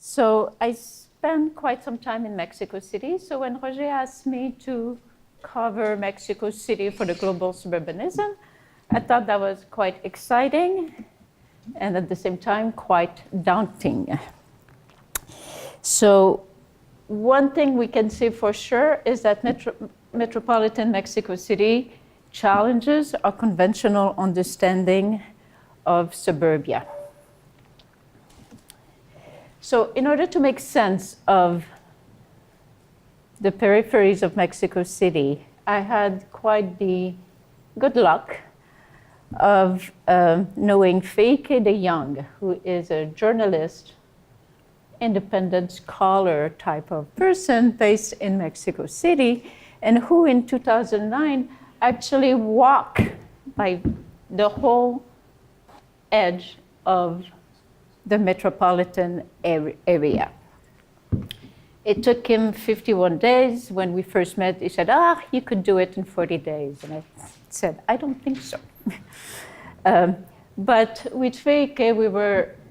So I spent quite some time in Mexico City. So when Roger asked me to cover Mexico City for the global suburbanism, I thought that was quite exciting and at the same time quite daunting. So one thing we can say for sure is that metropolitan Mexico City challenges our conventional understanding of suburbia. So in order to make sense of the peripheries of Mexico City, I had quite the good luck of knowing Feike de Jong, who is a journalist, independent scholar type of person based in Mexico City, and who in 2009 actually walked by the whole edge of the metropolitan area. It took him 51 days. When we first met, he said, you could do it in 40 days. And I said, I don't think so. But with Feike,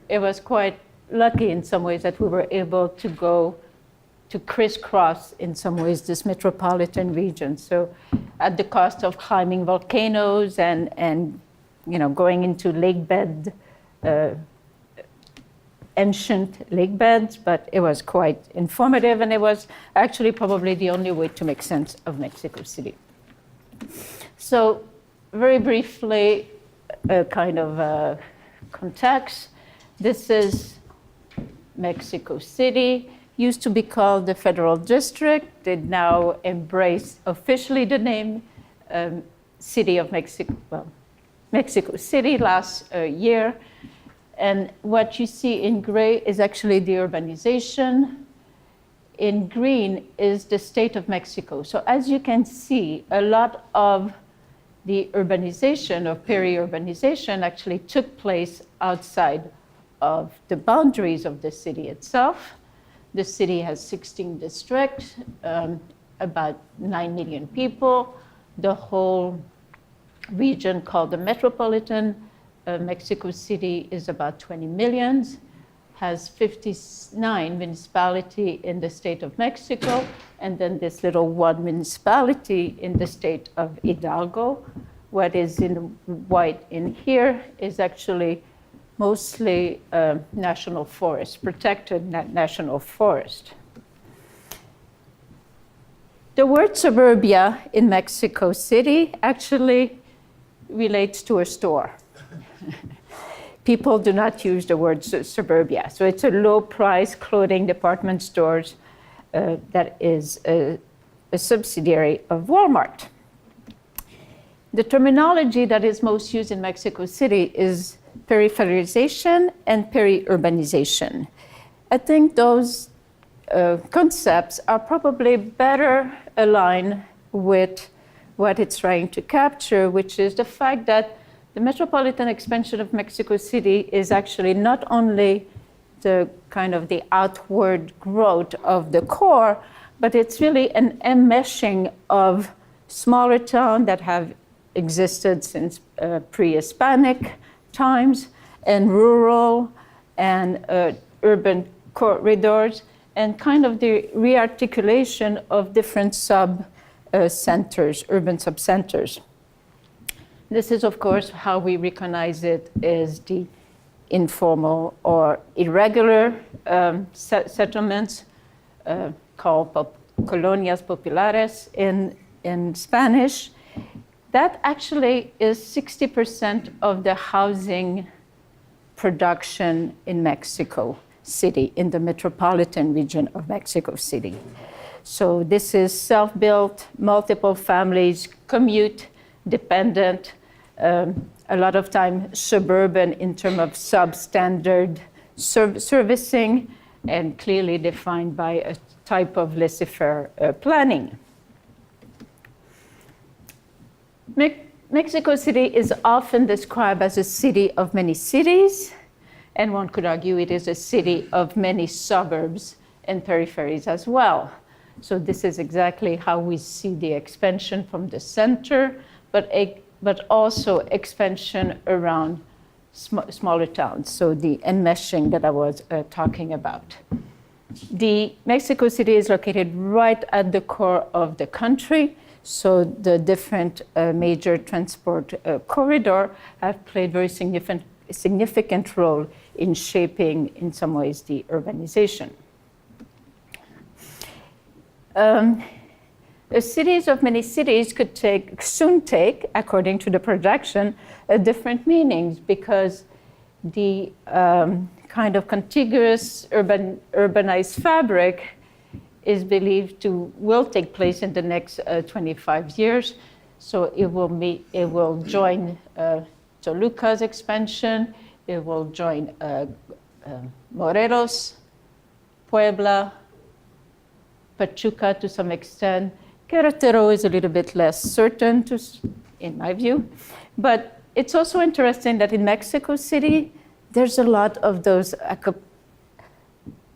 it was quite lucky in some ways that we were able to go to crisscross in some ways this metropolitan region. So at the cost of climbing volcanoes and going into lake bed, ancient lake beds, but it was quite informative, and it was actually probably the only way to make sense of Mexico City. So very briefly, a kind of context. This is Mexico City. Used to be called the Federal District. It now embrace officially the name City of Mexico, Mexico City last year. And what you see in gray is actually the urbanization. In green is the state of Mexico. So as you can see, a lot of the urbanization or peri-urbanization actually took place outside of the boundaries of the city itself. The city has 16 districts, about 9 million people. The whole region called the metropolitan Mexico City is about 20 million, has 59 municipalities in the state of Mexico, and then this little one municipality in the state of Hidalgo. What is in white in here is actually mostly national forest, protected national forest. The word suburbia in Mexico City actually relates to a store. People do not use the word suburbia. So it's a low-price clothing department stores that is a subsidiary of Walmart. The terminology that is most used in Mexico City is peripherization and peri-urbanization. I think those concepts are probably better aligned with what it's trying to capture, which is the fact that the metropolitan expansion of Mexico City is actually not only the kind of the outward growth of the core, but it's really an enmeshing of smaller towns that have existed since pre-Hispanic times, and rural and urban corridors, and kind of the rearticulation of different sub-centers, urban sub-centers. This is, of course, how we recognize it as the informal or irregular settlements called colonias populares in Spanish. That actually is 60% of the housing production in Mexico City, in the metropolitan region of Mexico City. So this is self-built, multiple families, commute dependent, a lot of time suburban in terms of substandard servicing, and clearly defined by a type of laissez-faire planning. Mexico City is often described as a city of many cities, and one could argue it is a city of many suburbs and peripheries as well. So this is exactly how we see the expansion from the center, but also expansion around smaller towns, so the enmeshing that I was talking about. The Mexico City is located right at the core of the country, so the different major transport corridor have played very significant role in shaping, in some ways, the urbanization. The cities of many cities could soon take, according to the projection, different meanings, because the kind of contiguous urbanized fabric is believed will take place in the next 25 years. So it will join Toluca's expansion, it will join Morelos, Puebla, Pachuca to some extent. Querétaro is a little bit less certain, in my view. But it's also interesting that in Mexico City, there's a lot of those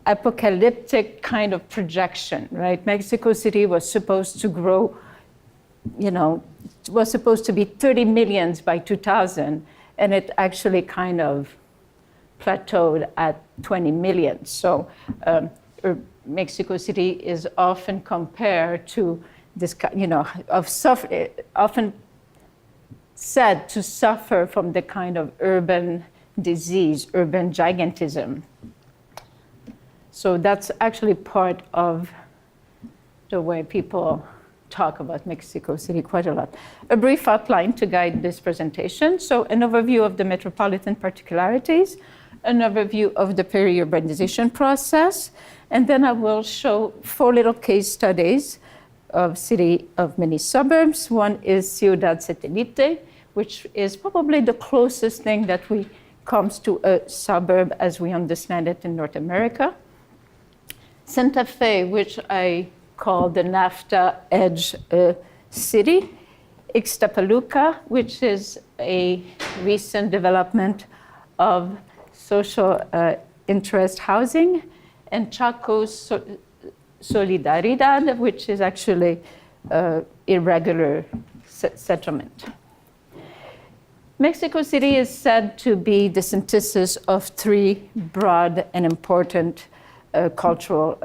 apocalyptic kind of projection, right? Mexico City was supposed to grow, was supposed to be 30 million by 2000, and it actually kind of plateaued at 20 million. So Mexico City is often compared to this, often said to suffer from the kind of urban disease, urban gigantism. So that's actually part of the way people talk about Mexico City quite a lot. A brief outline to guide this presentation. So an overview of the metropolitan particularities, an overview of the peri-urbanization process, and then I will show 4 little case studies of city of many suburbs. One is Ciudad Satélite, which is probably the closest thing that comes to a suburb as we understand it in North America. Santa Fe, which I call the NAFTA edge city. Ixtapaluca, which is a recent development of social interest housing, and Chaco Solidaridad, which is actually irregular settlement. Mexico City is said to be the synthesis of 3 broad and important cultural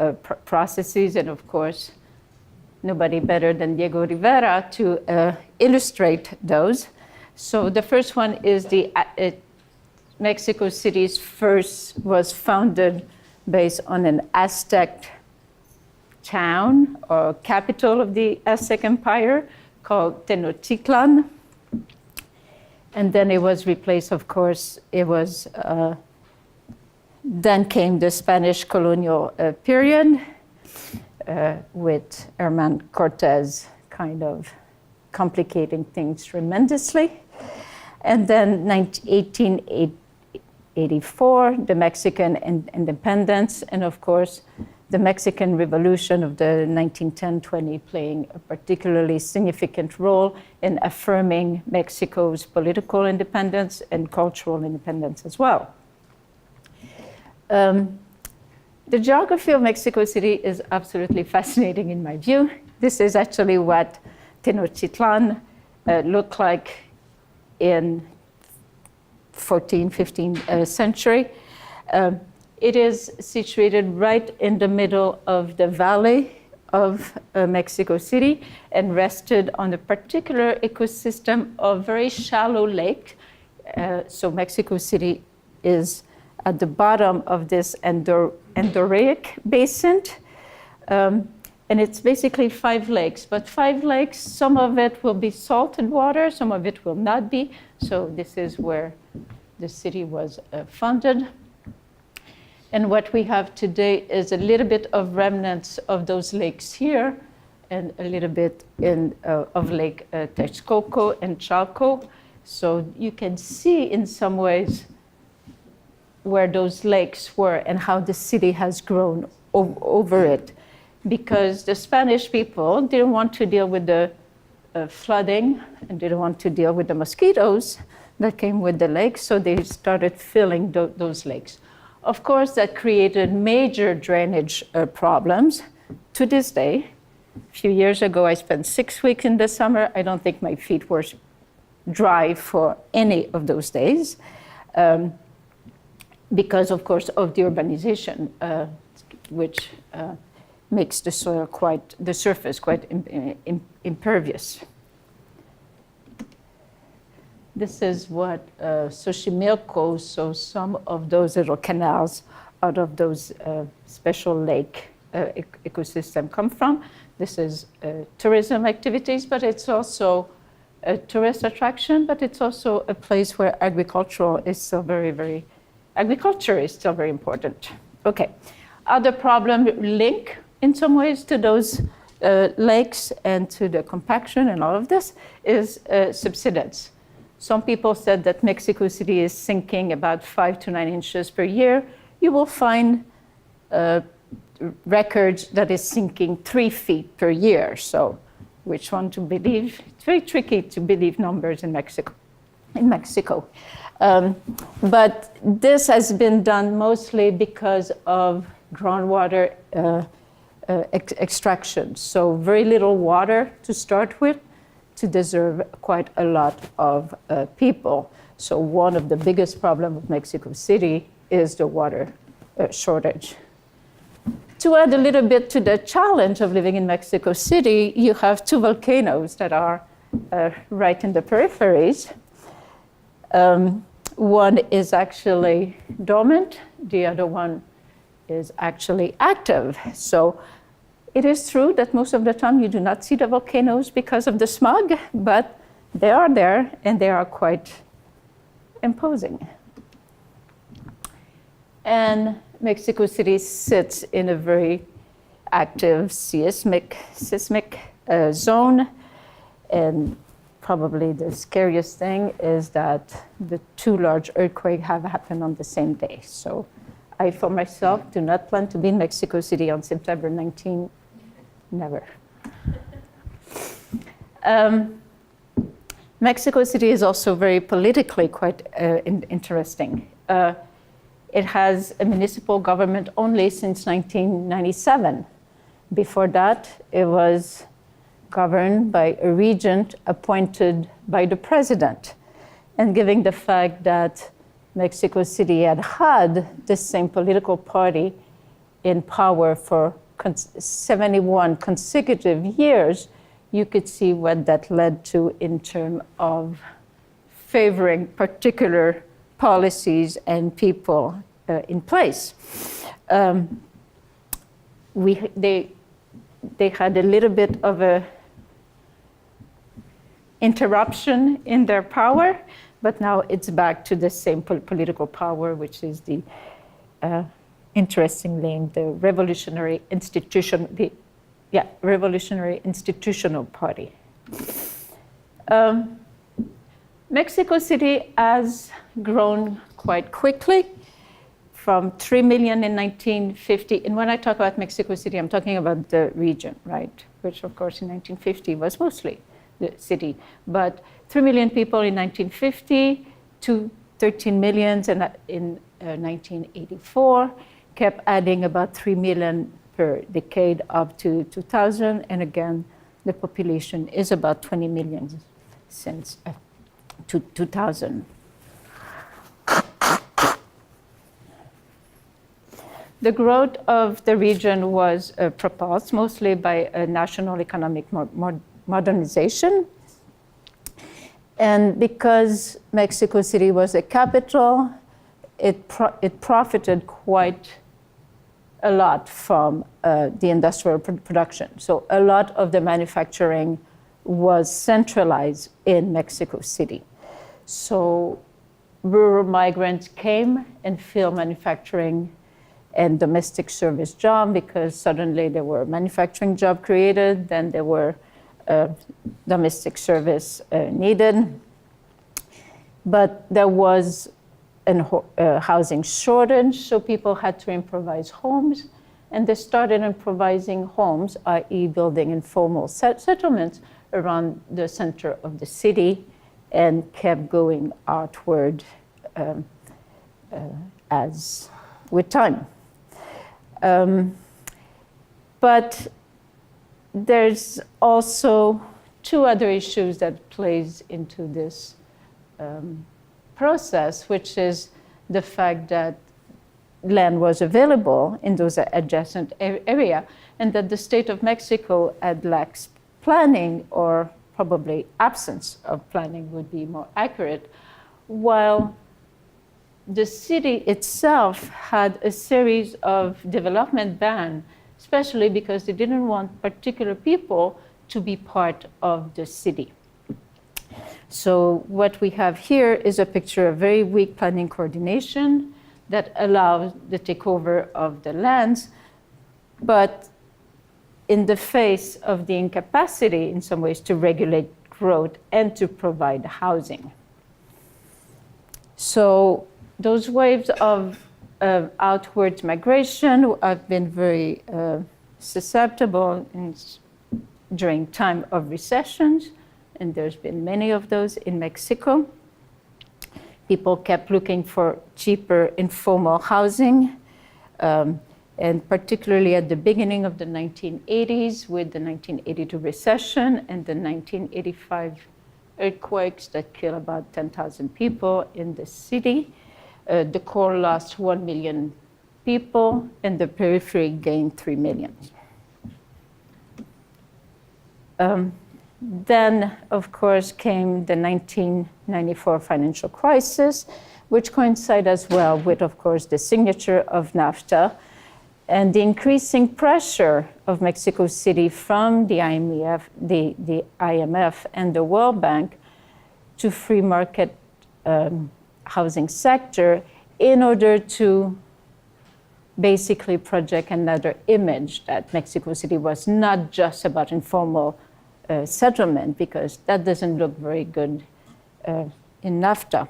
processes, and of course, nobody better than Diego Rivera to illustrate those. So the first one is Mexico City's was founded based on an Aztec town or capital of the Aztec Empire called Tenochtitlan. And then it was replaced, of course, then came the Spanish colonial period with Herman Cortés kind of complicating things tremendously. And then 1884, the Mexican independence, and of course, the Mexican Revolution of the 1910-20 playing a particularly significant role in affirming Mexico's political independence and cultural independence as well. The geography of Mexico City is absolutely fascinating in my view. This is actually what Tenochtitlan looked like in 14th, 15th century. It is situated right in the middle of the valley of Mexico City and rested on a particular ecosystem of very shallow lake. So Mexico City is at the bottom of this endorheic basin. And it's basically 5 lakes, but 5 lakes, some of it will be salted water, some of it will not be. So this is where the city was founded. And what we have today is a little bit of remnants of those lakes here and a little bit of Lake Texcoco and Chalco. So you can see in some ways where those lakes were and how the city has grown over it. Because the Spanish people didn't want to deal with the flooding and didn't want to deal with the mosquitoes that came with the lakes, so they started filling those lakes. Of course, that created major drainage problems to this day. A few years ago, I spent 6 weeks in the summer. I don't think my feet were dry for any of those days. because, of course, of the urbanization, which makes the soil the surface quite impervious. This is what Xochimilco, so some of those little canals out of those special lake ecosystem come from. This is tourism activities, but it's also a tourist attraction, but it's also a place where agriculture is still very important. Okay, other problem link in some ways to those lakes and to the compaction and all of this is subsidence. Some people said that Mexico City is sinking about 5 to 9 inches per year. You will find records that is sinking 3 feet per year. So which one to believe? It's very tricky to believe numbers in Mexico. But this has been done mostly because of groundwater extraction. So very little water to start with, to deserve quite a lot of people. So one of the biggest problems of Mexico City is the water shortage. To add a little bit to the challenge of living in Mexico City, you have 2 volcanoes that are right in the peripheries. One is actually dormant, the other one is actually active. So it is true that most of the time you do not see the volcanoes because of the smog, but they are there and they are quite imposing. And Mexico City sits in a very active seismic zone. And probably the scariest thing is that the 2 large earthquakes have happened on the same day. So I, for myself, do not plan to be in Mexico City on September 19. Never. Mexico City is also very politically quite interesting. It has a municipal government only since 1997. Before that, it was governed by a regent appointed by the president. And given the fact that Mexico City had the same political party in power for 71 consecutive years, you could see what that led to in terms of favoring particular policies and people in place. They had a little bit of a interruption in their power, but now it's back to the same political power, which is the interestingly the revolutionary institutional party. Mexico City has grown quite quickly from 3 million in 1950. And when I talk about Mexico City, I'm talking about the region, right? Which, of course, in 1950 was mostly the city. But 3 million people in 1950 to 13 million in 1984, kept adding about 3 million per decade up to 2000. And again, the population is about 20 million since 2000. The growth of the region was propelled mostly by a national economic modernization. And because Mexico City was a capital, it profited quite a lot from the industrial production. So a lot of the manufacturing was centralized in Mexico City. So rural migrants came and filled manufacturing and domestic service job, because suddenly there were manufacturing job created, then there were domestic service needed. But there was a housing shortage, so people had to improvise homes, and they started improvising homes, i.e. building informal settlements around the center of the city, and kept going outward as with time. But there's also 2 other issues that plays into this process, which is the fact that land was available in those adjacent area, and that the state of Mexico had lacked planning, or probably absence of planning would be more accurate, while the city itself had a series of development bans, especially because they didn't want particular people to be part of the city. So what we have here is a picture of very weak planning coordination that allows the takeover of the lands, but in the face of the incapacity in some ways to regulate growth and to provide housing. So those waves of outward migration have been very susceptible during time of recessions, and there's been many of those in Mexico. People kept looking for cheaper informal housing, and particularly at the beginning of the 1980s with the 1982 recession and the 1985 earthquakes that killed about 10,000 people in the city. The core lost 1 million people, and the periphery gained 3 million. Then, of course, came the 1994 financial crisis, which coincided as well with, of course, the signature of NAFTA and the increasing pressure of Mexico City from the IMF and the World Bank to free market housing sector in order to basically project another image that Mexico City was not just about informal settlement, because that doesn't look very good in NAFTA.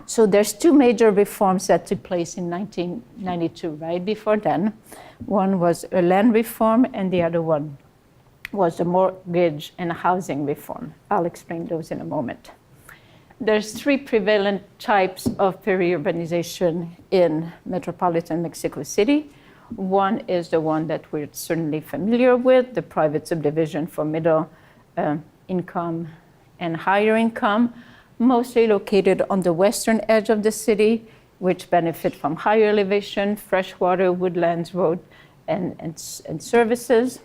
So there's two major reforms that took place in 1992, right before then. One was a land reform, and the other one was a mortgage and housing reform. I'll explain those in a moment. There's three prevalent types of peri-urbanization in metropolitan Mexico City. One is the one that we're certainly familiar with, the private subdivision for middle income and higher income, mostly located on the western edge of the city, which benefit from higher elevation, freshwater, woodlands, road, and services.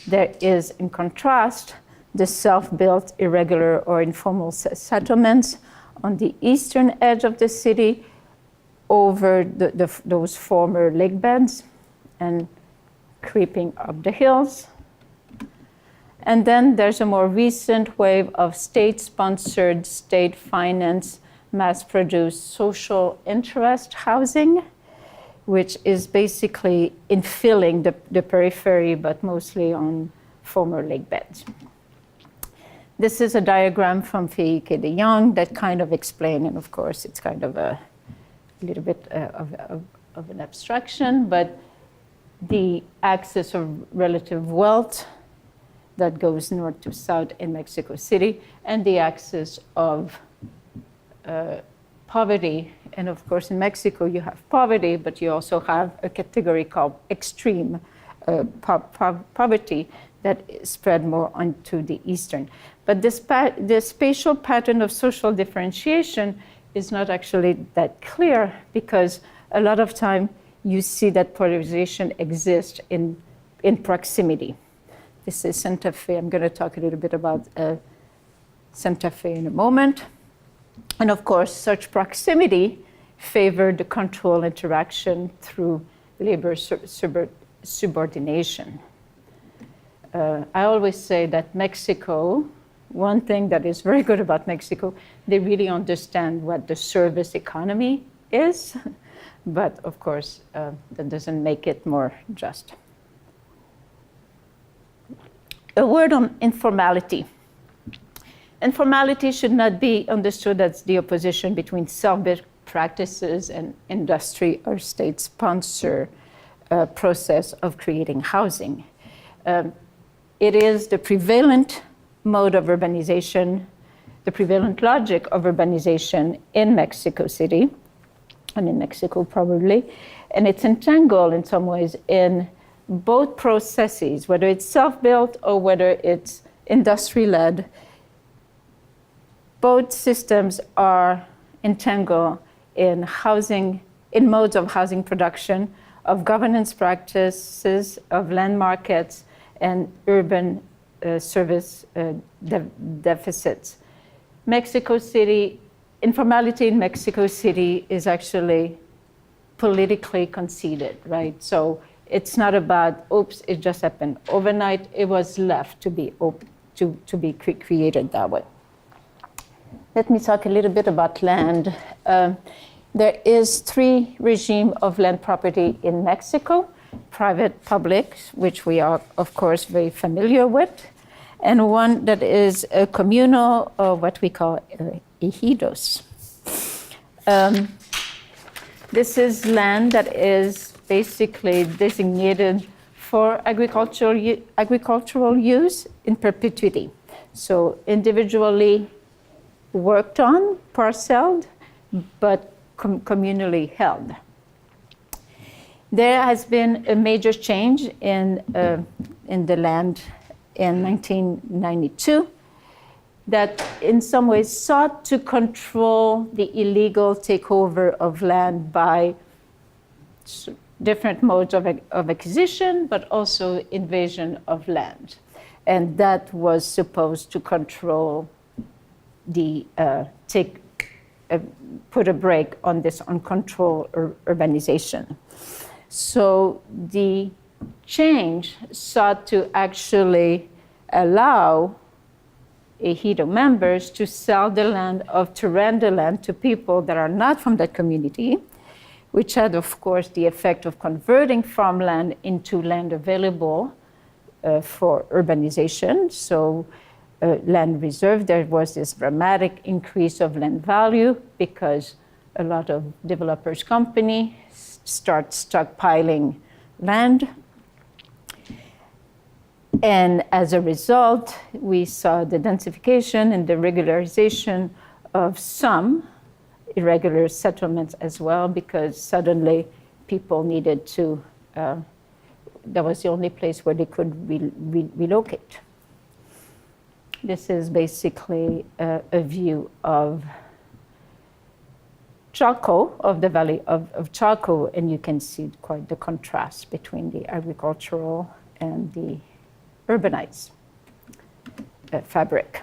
There is, in contrast, the self-built, irregular, or informal settlements on the eastern edge of the city, over those former lake beds and creeping up the hills. And then there's a more recent wave of state-sponsored, state-financed, mass-produced social interest housing, which is basically infilling the periphery, but mostly on former lake beds. This is a diagram from Felipe de Jong that kind of explains, and of course it's kind of a little bit of an abstraction, but the axis of relative wealth that goes north to south in Mexico City, and the axis of poverty. And of course, in Mexico, you have poverty, but you also have a category called extreme poverty that is spread more onto the eastern. But the spatial pattern of social differentiation is not actually that clear, because a lot of time you see that polarization exists in proximity. This is Santa Fe. I'm going to talk a little bit about Santa Fe in a moment. And of course, such proximity favored the control interaction through labor subordination. I always say that Mexico, one thing that is very good about Mexico, they really understand what the service economy is, but of course, that doesn't make it more just. A word on informality. Informality should not be understood as the opposition between self-built practices and industry or state-sponsor process of creating housing. It is the prevalent mode of urbanization, the prevalent logic of urbanization in Mexico City, and in Mexico probably, and it's entangled in some ways in both processes, whether it's self-built or whether it's industry-led. both systems are entangled in housing, in modes of housing production, of governance practices, of land markets, and urban service deficits. Mexico City, informality in Mexico City is actually politically conceded, right? So it's not about, oops, it just happened overnight. It was left to be created that way. Let me talk a little bit about land. There is 3 regimes of land property in Mexico: private, public, which we are, of course, very familiar with, and one that is a communal, or what we call ejidos. This is land that is basically designated for agricultural use in perpetuity. So individually worked on, parceled, but communally held. There has been a major change in the land in 1992 that in some ways sought to control the illegal takeover of land by different modes of acquisition, but also invasion of land. And that was supposed to control the, put a brake on this uncontrolled urbanization. So the change sought to actually allow ejido members to sell the land, to rent the land to people that are not from that community, which had, of course, the effect of converting farmland into land available for urbanization. So land reserve, there was this dramatic increase of land value because a lot of developers' companies start stockpiling land. And as a result, we saw the densification and the regularization of some irregular settlements as well, because suddenly people needed to, that was the only place where they could relocate. This is basically a view of Chaco, of the valley of Chaco, and you can see quite the contrast between the agricultural and the urbanized fabric.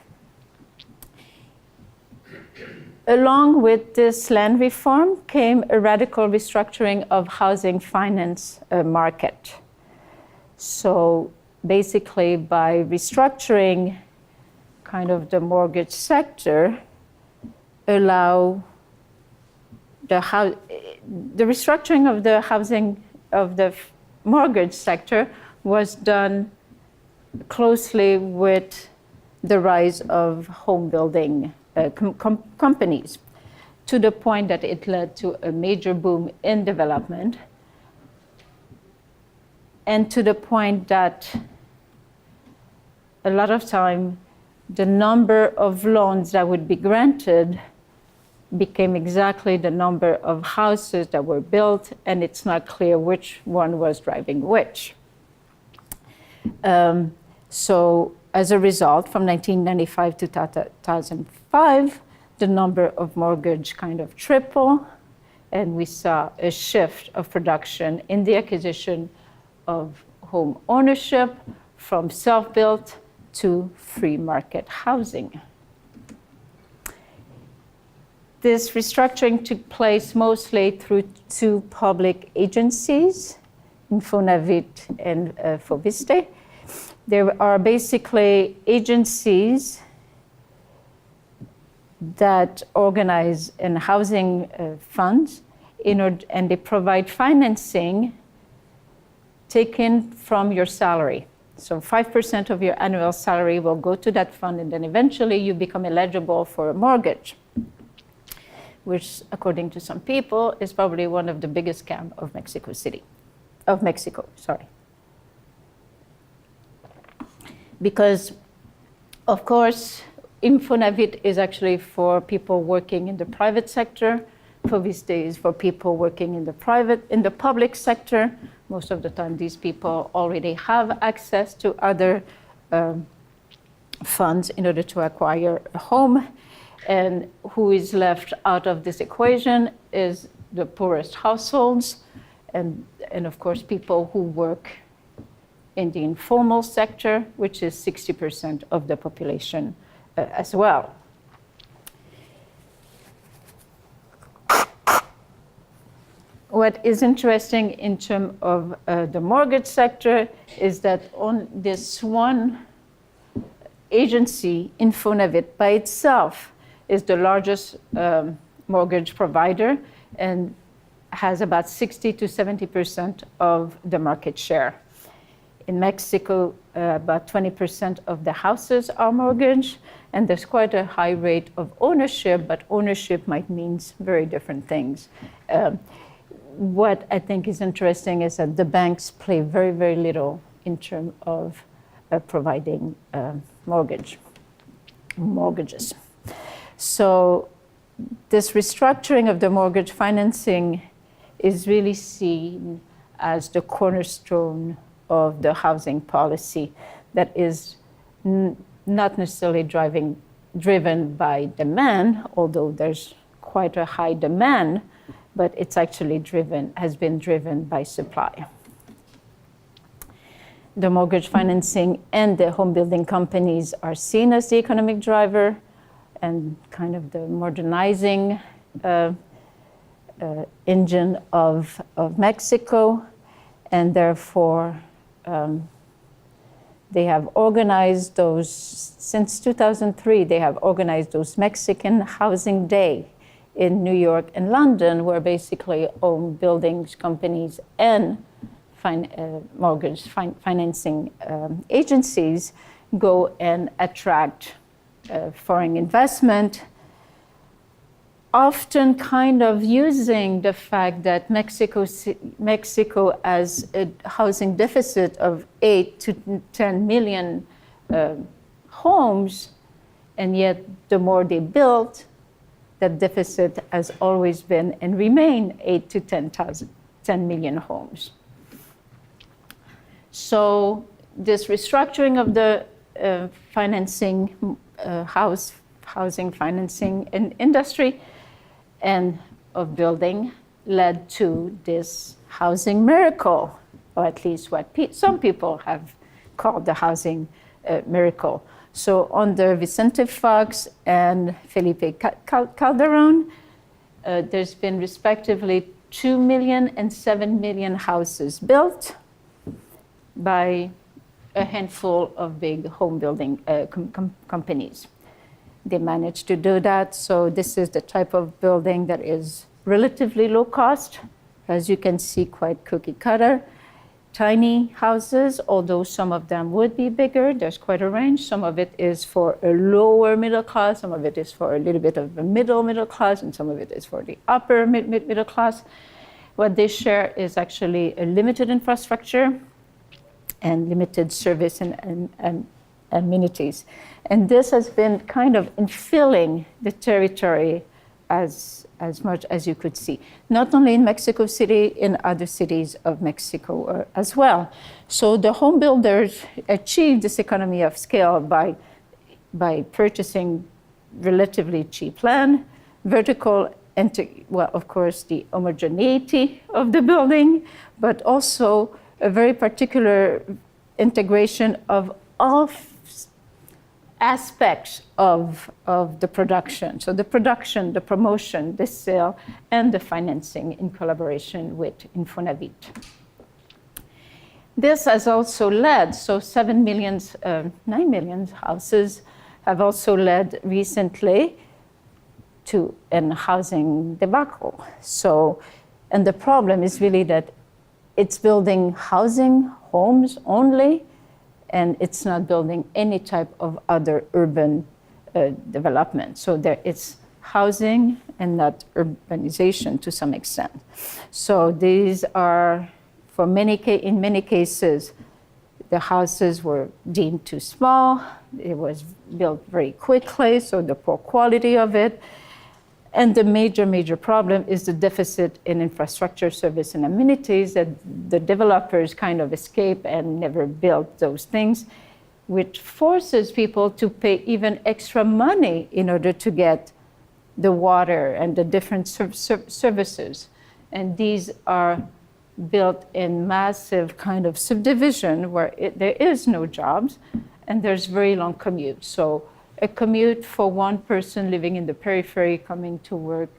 Along with this land reform came a radical restructuring of housing finance market. So basically, by restructuring kind of the mortgage sector, allow the restructuring of the housing, of the mortgage sector was done closely with the rise of home building companies, to the point that it led to a major boom in development, and to the point that a lot of time the number of loans that would be granted became exactly the number of houses that were built, and it's not clear which one was driving which. So as a result, from 1995 to 2005, the number of mortgage kind of tripled, and we saw a shift of production in the acquisition of home ownership from self-built to free market housing. This restructuring took place mostly through 2 public agencies, Infonavit and Foviste. There are basically agencies that organize in housing funds and they provide financing taken from your salary. So 5% of your annual salary will go to that fund, and then eventually you become eligible for a mortgage, which, according to some people, is probably one of the biggest scams of Mexico. Because, of course, Infonavit is actually for people working in the private sector. Foviste is for people working in the public sector. Most of the time, these people already have access to other funds in order to acquire a home. And who is left out of this equation is the poorest households, and of course, people who work in the informal sector, which is 60% of the population as well. What is interesting in terms of the mortgage sector is that on this one agency, Infonavit by itself is the largest mortgage provider and has about 60 to 70% of the market share. In Mexico, about 20% of the houses are mortgaged, and there's quite a high rate of ownership, but ownership might mean very different things. What I think is interesting is that the banks play very, very little in terms of providing mortgages. So this restructuring of the mortgage financing is really seen as the cornerstone of the housing policy that is not necessarily driven by demand, although there's quite a high demand, but it's actually has been driven by supply. The mortgage financing and the home building companies are seen as the economic driver and kind of the modernizing engine of Mexico, and therefore they have organized those, since 2003, they have organized those Mexican Housing Day in New York and London, where basically home buildings companies and mortgage financing agencies go and attract foreign investment, often kind of using the fact that Mexico has a housing deficit of 8 to 10 million homes, and yet the more they build, that deficit has always been and remain 8 to 10 million homes. So this restructuring of the financing, housing financing industry and of building led to this housing miracle, or at least what some people have called the housing miracle. So under Vicente Fox and Felipe Calderon, there's been respectively 2 million and 7 million houses built by a handful of big home building companies. They managed to do that. So this is the type of building that is relatively low cost, as you can see, quite cookie cutter. Tiny houses, although some of them would be bigger. There's quite a range. Some of it is for a lower middle class, some of it is for a little bit of a middle class, and some of it is for the upper middle class. What they share is actually a limited infrastructure and limited service and amenities. And this has been kind of infilling the territory as much as you could see, not only in Mexico City, in other cities of Mexico as well. So the home builders achieved this economy of scale by purchasing relatively cheap land, vertical, well, of course, the homogeneity of the building, but also a very particular integration of all aspects of the production. So the production, the promotion, the sale, and the financing in collaboration with Infonavit. This has also led, so 9 million houses have also led recently to a housing debacle. So, and the problem is really that it's building housing, homes only, and it's not building any type of other urban development. So it's housing and not urbanization to some extent. So these are, in many cases, the houses were deemed too small. It was built very quickly, so the poor quality of it. And the major problem is the deficit in infrastructure, service, and amenities that the developers kind of escape and never build those things, which forces people to pay even extra money in order to get the water and the different services. And these are built in massive kind of subdivision where there is no jobs and there's very long commute. So a commute for one person living in the periphery coming to work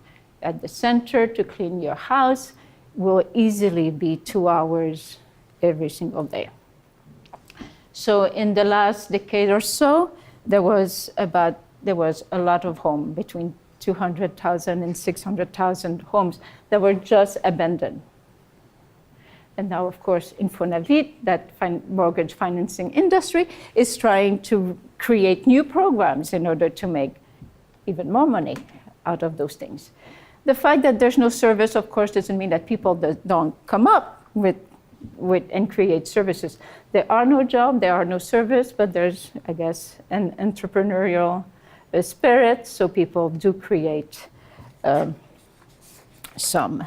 at the center to clean your house will easily be 2 hours every single day. So in the last decade or so, there was a lot of homes, between 200,000 and 600,000 homes that were just abandoned. And now, of course, Infonavit, that mortgage financing industry, is trying to create new programs in order to make even more money out of those things. The fact that there's no service, of course, doesn't mean that people don't come up with and create services. There are no jobs, there are no service, but there's, I guess, an entrepreneurial spirit, so people do create some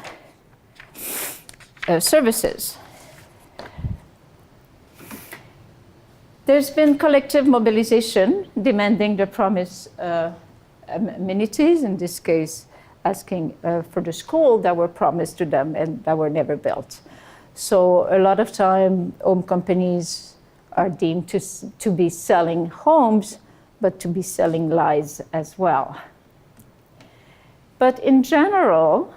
services. There's been collective mobilization demanding the promised amenities, in this case, asking for the school that were promised to them and that were never built. So a lot of time, home companies are deemed to be selling homes, but to be selling lies as well. But in general,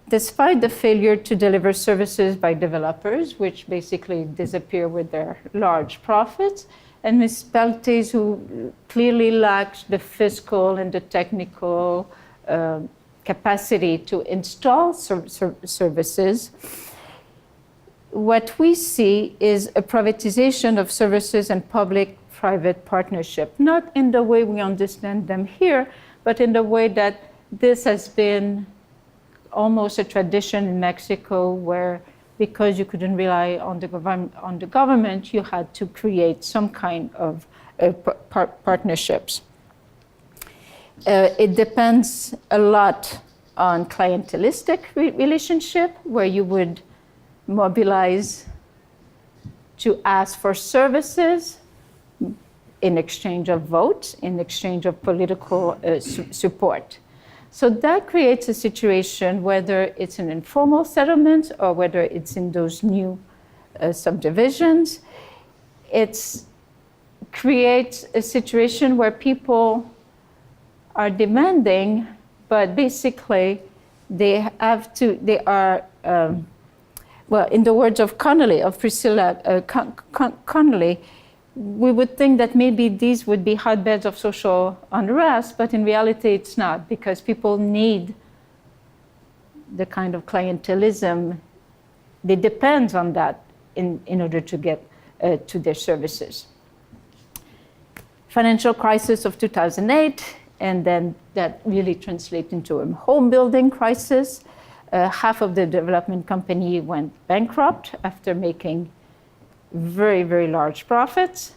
despite the failure to deliver services by developers, which basically disappear with their large profits, and municipalities who clearly lack the fiscal and the technical capacity to install services, what we see is a privatization of services and public-private partnership, not in the way we understand them here, but in the way that this has been almost a tradition in Mexico, where because you couldn't rely on the government, you had to create some kind of partnerships. It depends a lot on clientelistic relationship, where you would mobilize to ask for services in exchange of votes, in exchange of political support. So that creates a situation, whether it's an informal settlement or whether it's in those new subdivisions, it creates a situation where people are demanding, but basically they are, well, in the words of Priscilla Connolly, we would think that maybe these would be hotbeds of social unrest, but in reality it's not, because people need the kind of clientelism. They depend on that in order to get to their services. Financial crisis of 2008, and then that really translates into a home building crisis. Half of the development company went bankrupt after making very, very large profits.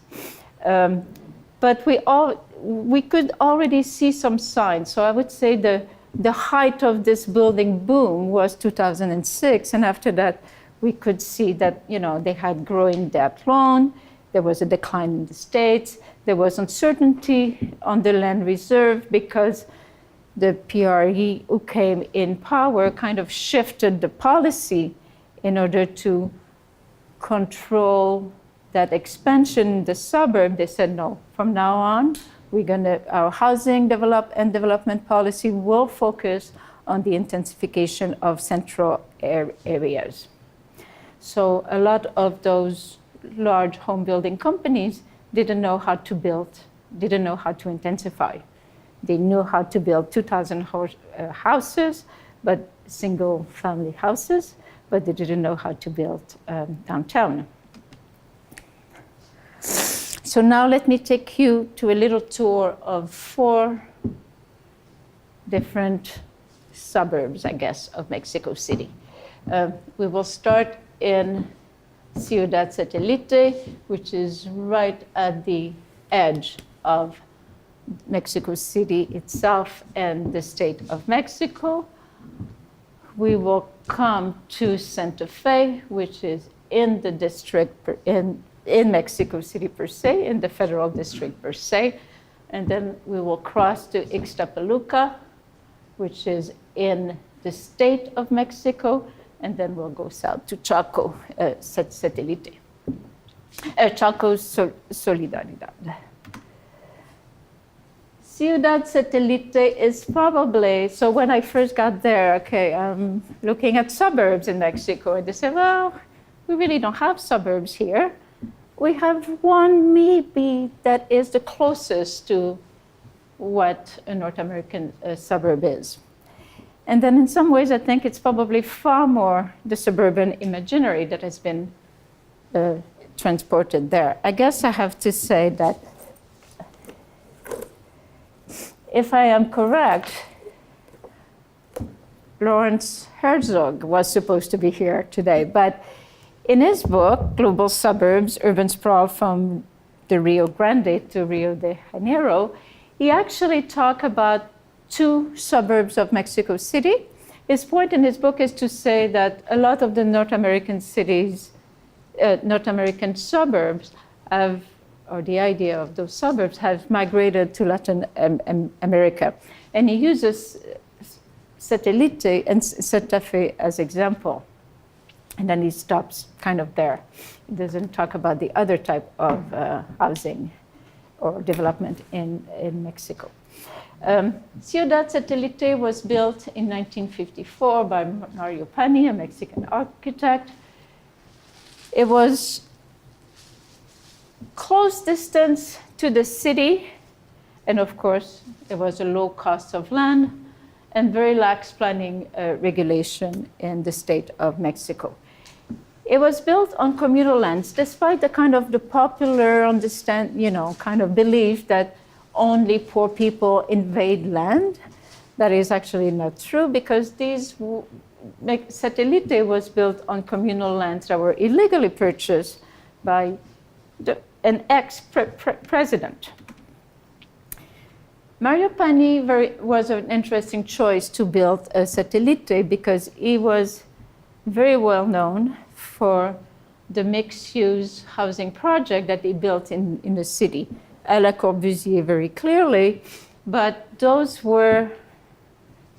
But we could already see some signs. So I would say the height of this building boom was 2006. And after that, we could see that, they had growing debt loan. There was a decline in the states. There was uncertainty on the land reserve because the PRE who came in power kind of shifted the policy in order to control that expansion in the suburb. They said, no, from now on, our housing development policy will focus on the intensification of central areas. So a lot of those large home building companies didn't know how to build, didn't know how to intensify. They knew how to build 2,000 houses, but single family houses, but they didn't know how to build downtown. So now let me take you to a little tour of 4 different suburbs, I guess, of Mexico City. We will start in Ciudad Satélite, which is right at the edge of Mexico City itself and the state of Mexico. We will come to Santa Fe, which is in the district, in Mexico City per se, in the federal district per se. and then we will cross to Ixtapaluca, which is in the state of Mexico, and then we'll go south to Chaco, Satélite. Chaco Solidaridad. Ciudad Satélite is probably, so when I first got there, okay, I'm looking at suburbs in Mexico, and they said, well, we really don't have suburbs here. We have one maybe that is the closest to what a North American suburb is. And then in some ways, I think it's probably far more the suburban imaginary that has been transported there. I guess I have to say that if I am correct, Lawrence Herzog was supposed to be here today, but in his book, Global Suburbs, Urban Sprawl from the Rio Grande to Rio de Janeiro, he actually talked about 2 suburbs of Mexico City. His point in his book is to say that a lot of the North American cities, North American suburbs have, or the idea of those suburbs have migrated to Latin America. And he uses Satélite and Santa Fe as example. And then he stops kind of there. He doesn't talk about the other type of housing or development in Mexico. Ciudad Satélite was built in 1954 by Mario Pani, a Mexican architect. It was close distance to the city, and of course, there was a low cost of land and very lax planning regulation in the state of Mexico. It was built on communal lands, despite the kind of the popular kind of belief that only poor people invade land. That is actually not true, because Satélite was built on communal lands that were illegally purchased by an ex-president. Mario Pani was an interesting choice to build a Satélite because he was very well known for the mixed-use housing project that he built in the city. A La Corbusier very clearly, but those were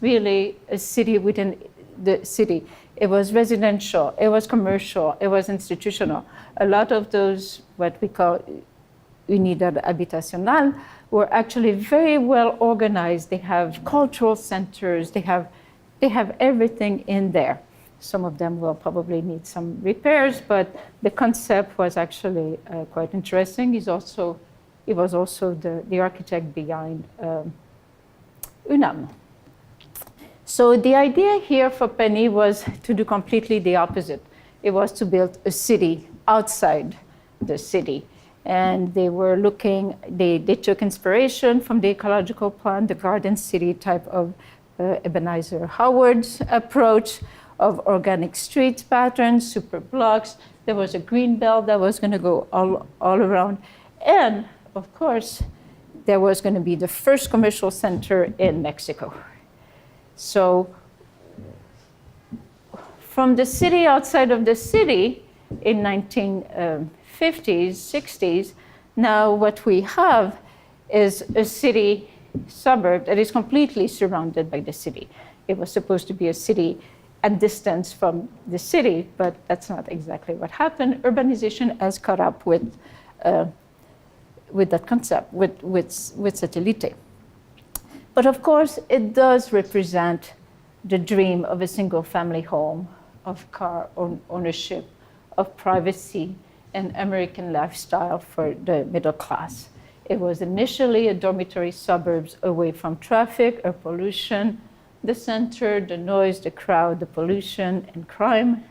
really a city within the city. It was residential, it was commercial, it was institutional. A lot of those, what we call unidad habitacional, were actually very well organized. They have cultural centers, they have everything in there. Some of them will probably need some repairs, but the concept was actually quite interesting. He was also the architect behind UNAM. So the idea here for Penny was to do completely the opposite. It was to build a city outside the city. And they were they took inspiration from the ecological plan, the Garden City type of Ebenezer Howard's approach of organic streets patterns, super blocks. There was a green belt that was going to go all around. And of course, there was going to be the first commercial center in Mexico. So from the city outside of the city in 1950s, 60s, now what we have is a city suburb that is completely surrounded by the city. It was supposed to be a city at distance from the city, but that's not exactly what happened. Urbanization has caught up with that concept, with Satélite. But of course, it does represent the dream of a single family home, of car ownership, of privacy, and American lifestyle for the middle class. It was initially a dormitory suburbs away from traffic or pollution, the center, the noise, the crowd, the pollution, and crime.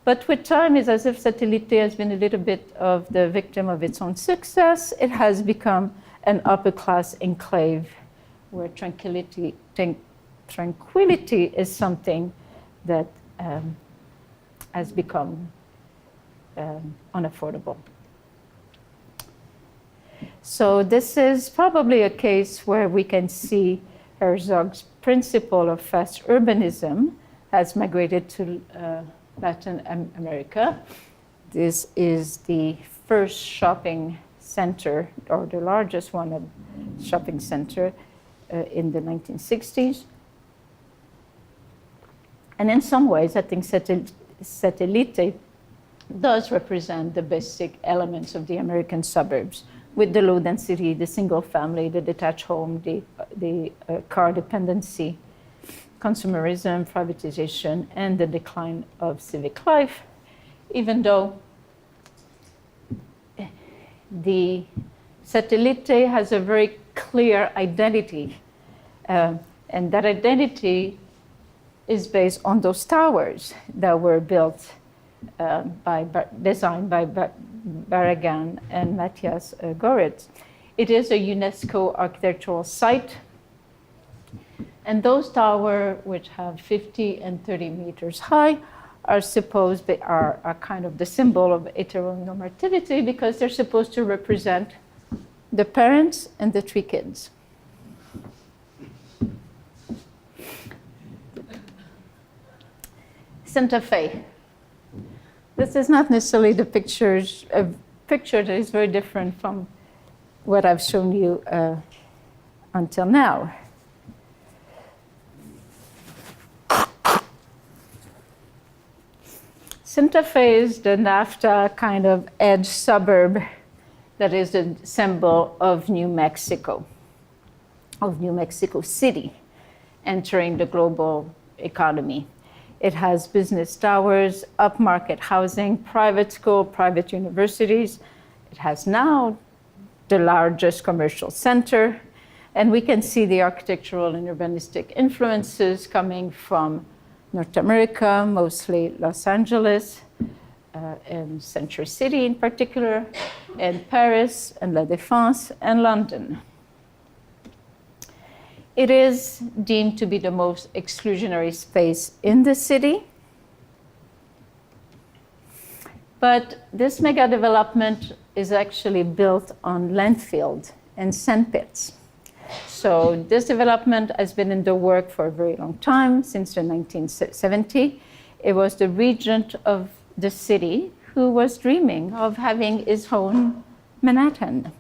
But with time, it's as if Satélite has been a little bit of the victim of its own success. It has become an upper-class enclave where tranquility is something that has become unaffordable. So this is probably a case where we can see Herzog's principle of fast urbanism has migrated to Latin America. This is the first shopping center, or the largest one, a shopping center in the 1960s. And in some ways, I think Satellite does represent the basic elements of the American suburbs, with the low density, the single family, the detached home, the car dependency, consumerism, privatization, and the decline of civic life, even though the Satellite has a very clear identity, and that identity is based on those towers that were built, designed by Barragan and Matthias Goritz. It is a UNESCO architectural site, and those towers, which have 50 and 30 meters high, are kind of the symbol of heteronormativity, because they're supposed to represent the parents and the three kids. Santa Fe. This is not necessarily a picture that is very different from what I've shown you until now. Santa Fe is the NAFTA kind of edge suburb that is the symbol of New Mexico City, entering the global economy. It has business towers, upmarket housing, private school, private universities. It has now the largest commercial center, and we can see the architectural and urbanistic influences coming from North America, mostly Los Angeles, and Century City in particular, and Paris, and La Défense, and London. It is deemed to be the most exclusionary space in the city. But this mega development is actually built on landfill and sand pits. So this development has been in the work for a very long time, since the 1970s. It was the regent of the city who was dreaming of having his own Manhattan.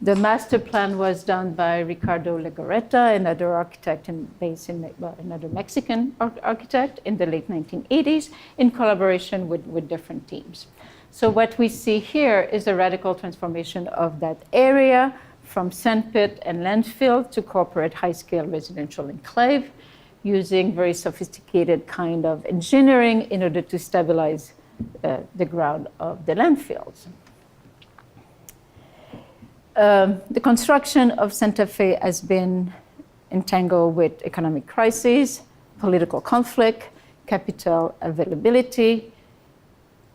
The master plan was done by Ricardo Legorreta, another architect another Mexican architect in the late 1980s, in collaboration with different teams. So what we see here is a radical transformation of that area from sandpit and landfill to corporate high-scale residential enclave, using very sophisticated kind of engineering in order to stabilize the ground of the landfills. The construction of Santa Fe has been entangled with economic crises, political conflict, capital availability,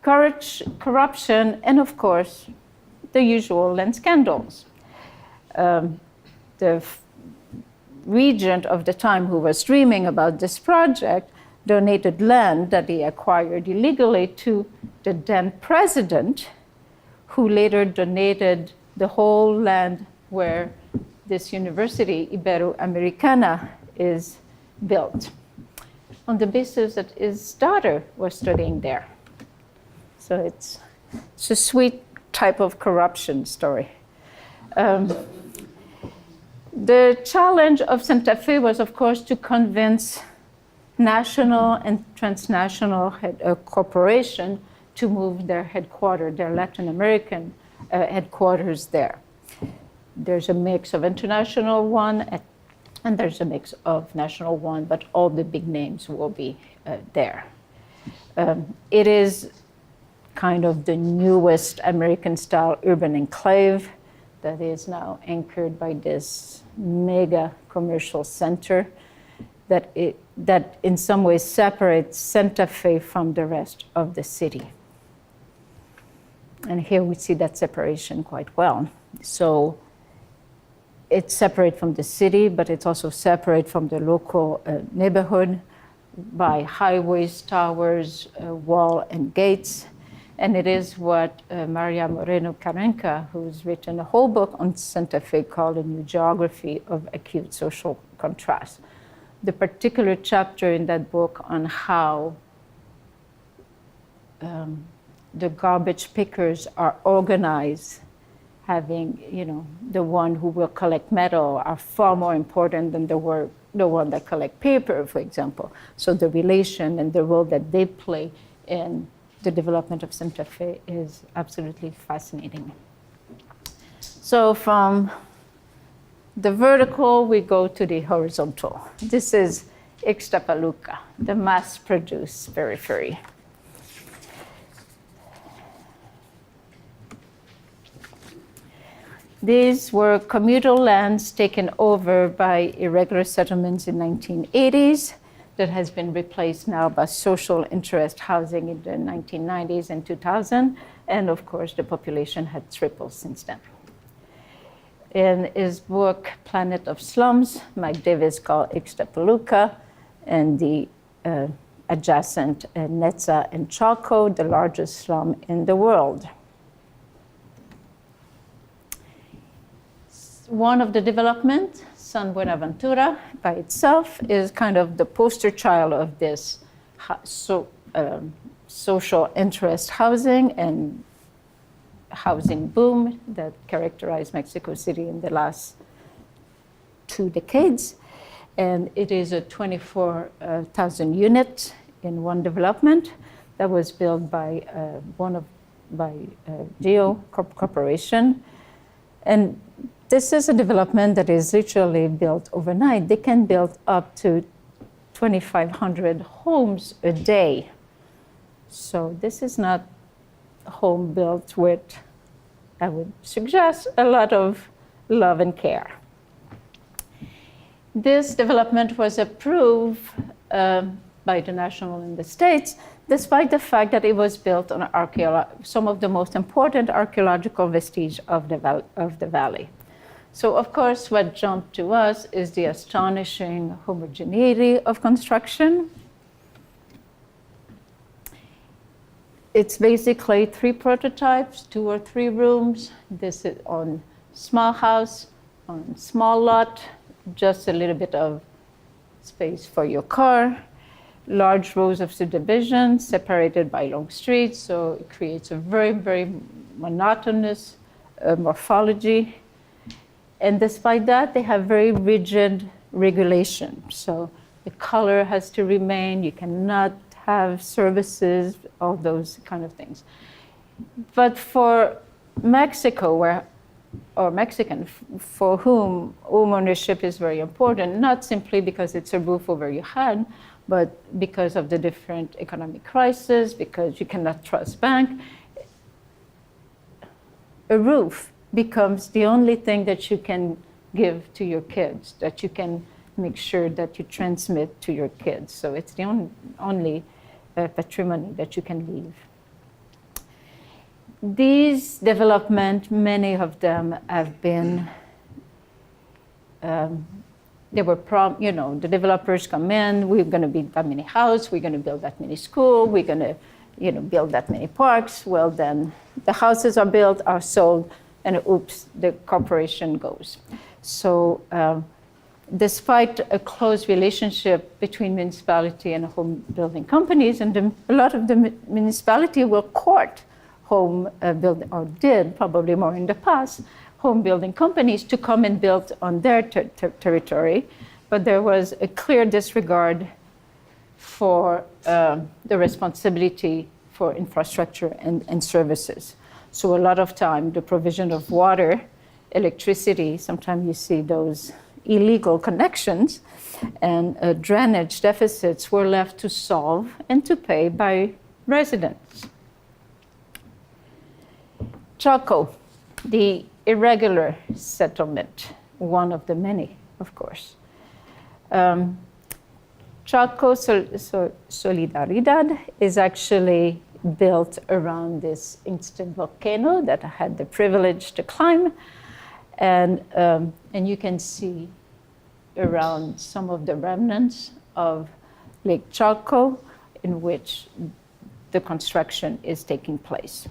corruption, and of course, the usual land scandals. The regent of the time, who was dreaming about this project, donated land that he acquired illegally to the then president, who later donated the whole land where this university, Iberoamericana, is built, on the basis that his daughter was studying there. So it's a sweet type of corruption story. The challenge of Santa Fe was, of course, to convince national and transnational corporations to move their headquarters, their Latin American headquarters there. There's a mix of international one, and there's a mix of national one, but all the big names will be there. It is kind of the newest American-style urban enclave that is now anchored by this mega commercial center that in some ways separates Santa Fe from the rest of the city. And here we see that separation quite well. So it's separate from the city, but it's also separate from the local neighborhood by highways, towers, wall, and gates. And it is what Maria Moreno Carenca, who's written a whole book on Santa Fe called A New Geography of Acute Social Contrast. The particular chapter in that book on how the garbage pickers are organized having, the one who will collect metal are far more important than the one that collect paper, for example. So the relation and the role that they play in the development of Santa Fe is absolutely fascinating. So from the vertical, we go to the horizontal. This is Ixtapaluca, the mass-produced periphery. These were communal lands taken over by irregular settlements in 1980s that has been replaced now by social interest housing in the 1990s and 2000. And of course, the population had tripled since then. In his book, Planet of Slums, Mike Davis called Ixtapaluca and the adjacent Netza and Chalco the largest slum in the world. One of the development, San Buenaventura, by itself, is kind of the poster child of this social interest housing and housing boom that characterized Mexico City in the last 2 decades. And it is a 24,000 unit in one development that was built by Geo Corporation. And this is a development that is literally built overnight. They can build up to 2,500 homes a day. So this is not a home built with, I would suggest, a lot of love and care. This development was approved by the national and the states, despite the fact that it was built on some of the most important archaeological vestiges of the valley. So of course, what jumped to us is the astonishing homogeneity of construction. It's basically 3 prototypes, 2 or 3 rooms. This is on small house, on small lot, just a little bit of space for your car, large rows of subdivisions separated by long streets. So it creates a very, very monotonous morphology. And despite that, they have very rigid regulation. So the color has to remain. You cannot have services, all those kind of things. But for Mexico, or Mexican, for whom home ownership is very important, not simply because it's a roof over your head, but because of the different economic crises, because you cannot trust bank, a roof becomes the only thing that you can give to your kids, that you can make sure that you transmit to your kids. So it's the only patrimony that you can leave. These developments, many of them have been, the developers come in, we're going to build that many houses, we're going to build that many schools, we're going to build that many parks. Well, then the houses are built, are sold, and oops, the corporation goes. So despite a close relationship between municipality and home building companies, and a lot of the municipality will court home building, or did probably more in the past, home building companies to come and build on their territory, but there was a clear disregard for the responsibility for infrastructure and services. So a lot of time, the provision of water, electricity, sometimes you see those illegal connections, and drainage deficits were left to solve and to pay by residents. Chalco, the irregular settlement, one of the many, of course. Chalco Solidaridad is actually built around this extinct volcano that I had the privilege to climb. And you can see around some of the remnants of Lake Chalco in which the construction is taking place.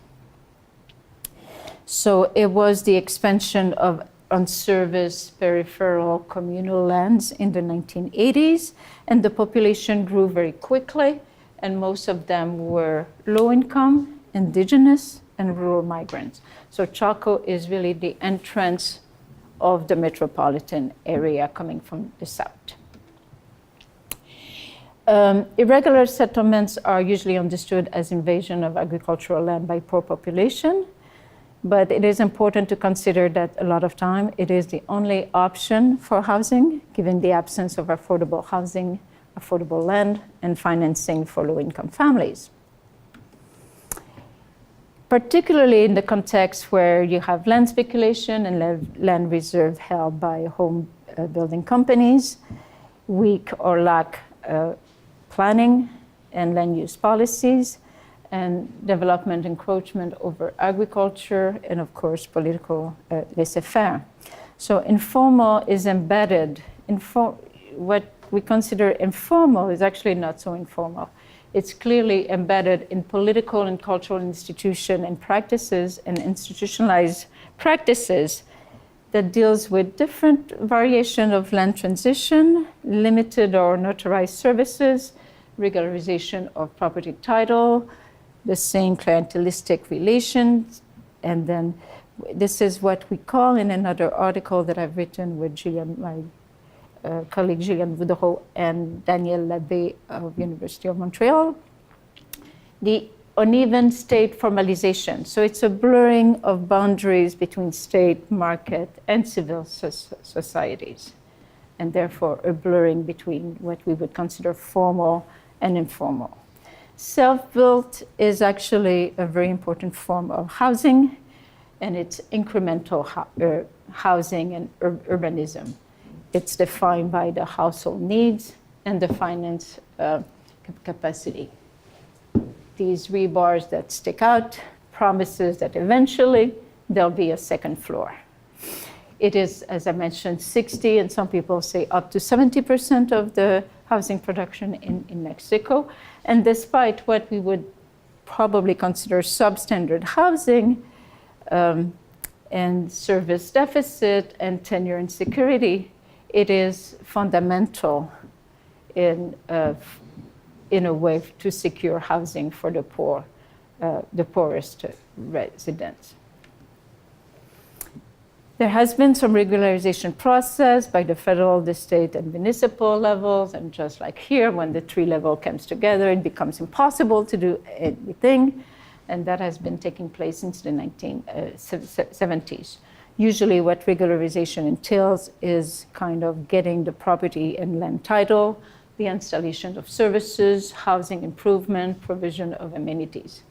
So it was the expansion of unserviced peripheral communal lands in the 1980s, and the population grew very quickly, and most of them were low income, indigenous, and rural migrants. So Chalco is really the entrance of the metropolitan area coming from the south. Irregular settlements are usually understood as invasion of agricultural land by poor population, but it is important to consider that a lot of time it is the only option for housing, given the absence of affordable housing, affordable land, and financing for low-income families. Particularly in the context where you have land speculation and land reserve held by home building companies, weak or lack planning and land use policies, and development encroachment over agriculture, and of course, political laissez-faire. So informal is embedded. What we consider informal is actually not so informal. It's clearly embedded in political and cultural institutions and practices and institutionalized practices that deals with different variation of land transition, limited or notarized services, regularization of property title, the same clientelistic relations, and then this is what we call in another article that I've written with Gillian, my colleague Gillian Voudreau and Daniel Labbé of University of Montreal, the uneven state formalization. So it's a blurring of boundaries between state, market, and civil societies, and therefore a blurring between what we would consider formal and informal. Self-built is actually a very important form of housing, and it's incremental housing and urbanism. It's defined by the household needs and the finance capacity. These rebars that stick out promises that eventually there'll be a second floor. It is, as I mentioned, 60, and some people say up to 70% of the housing production in Mexico. And despite what we would probably consider substandard housing and service deficit and tenure insecurity, it is fundamental in a way to secure housing for the poor, the poorest residents. There has been some regularization process by the federal, the state, and municipal levels, and just like here, when the three level comes together, it becomes impossible to do anything, and that has been taking place since the 1970s. Usually what regularization entails is kind of getting the property and land title, the installation of services, housing improvement, provision of amenities.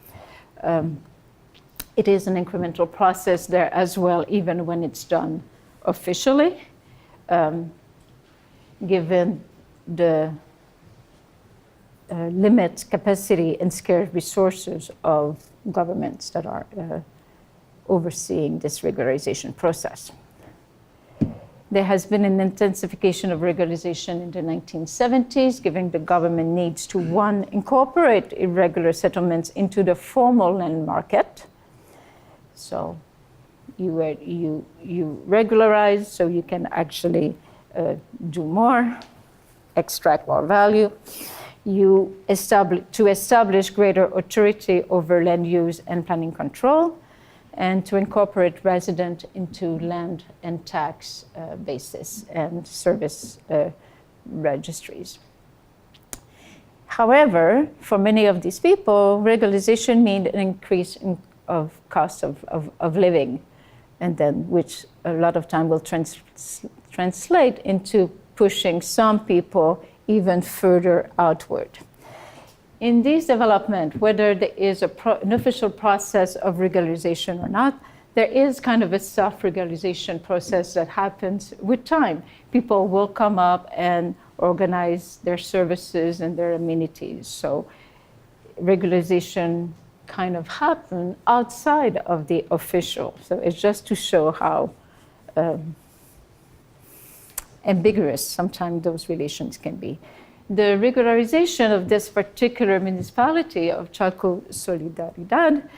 It is an incremental process there as well, even when it's done officially, given the limit, capacity, and scarce resources of governments that are overseeing this regularization process. There has been an intensification of regularization in the 1970s, giving the government needs to, one, incorporate irregular settlements into the formal land market. So you regularize so you can actually do more, extract more value. You establish greater authority over land use and planning control, and to incorporate resident into land and tax basis and service registries. However, for many of these people, regularization means an increase of cost of living, and then which a lot of time will translate into pushing some people even further outward. In this development, whether there is an official process of regularization or not, there is kind of a self-regularization process that happens with time. People will come up and organize their services and their amenities. So regularization kind of happen outside of the official. So it's just to show how ambiguous sometimes those relations can be. The regularization of this particular municipality of Chalco Solidaridad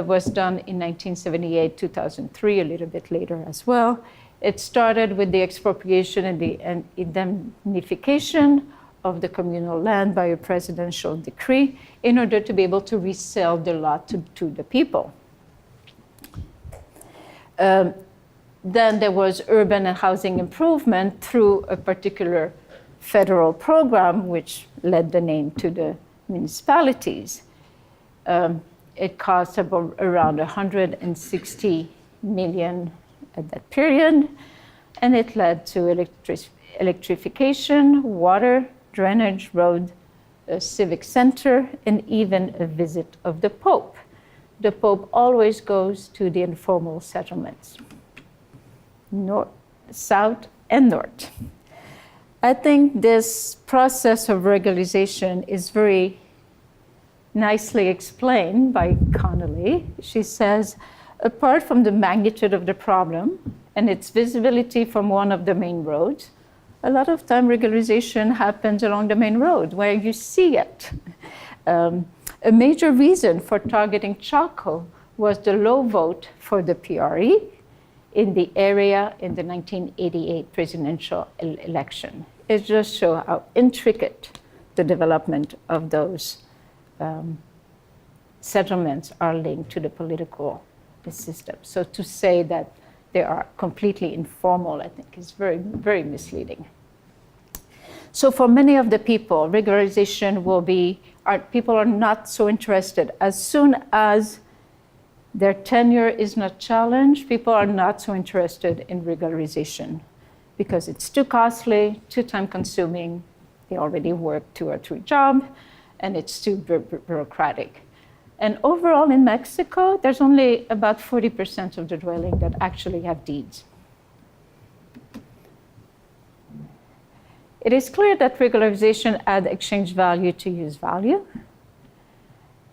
was done in 1978, 2003, a little bit later as well. It started with the expropriation and the indemnification of the communal land by a presidential decree in order to be able to resell the lot to the people. Then there was urban and housing improvement through a particular federal program, which led the name to the municipalities. It cost about around 160 million at that period, and it led to electrification, water, drainage, road, a civic center, and even a visit of the Pope. The Pope always goes to the informal settlements, north, south, and north. I think this process of regularization is very nicely explained by Connolly. She says, apart from the magnitude of the problem and its visibility from one of the main roads, a lot of time regularization happens along the main road where you see it. A major reason for targeting Chaco was the low vote for the PRE in the area in the 1988 presidential election. It just shows how intricate the development of those settlements are linked to the political system. So to say that they are completely informal, I think, is very, very misleading. So for many of the people, regularization will be, people are not so interested. As soon as their tenure is not challenged, people are not so interested in regularization because it's too costly, too time-consuming. They already work 2 or 3 jobs, and it's too bureaucratic. And overall in Mexico, there's only about 40% of the dwelling that actually have deeds. It is clear that regularization adds exchange value to use value.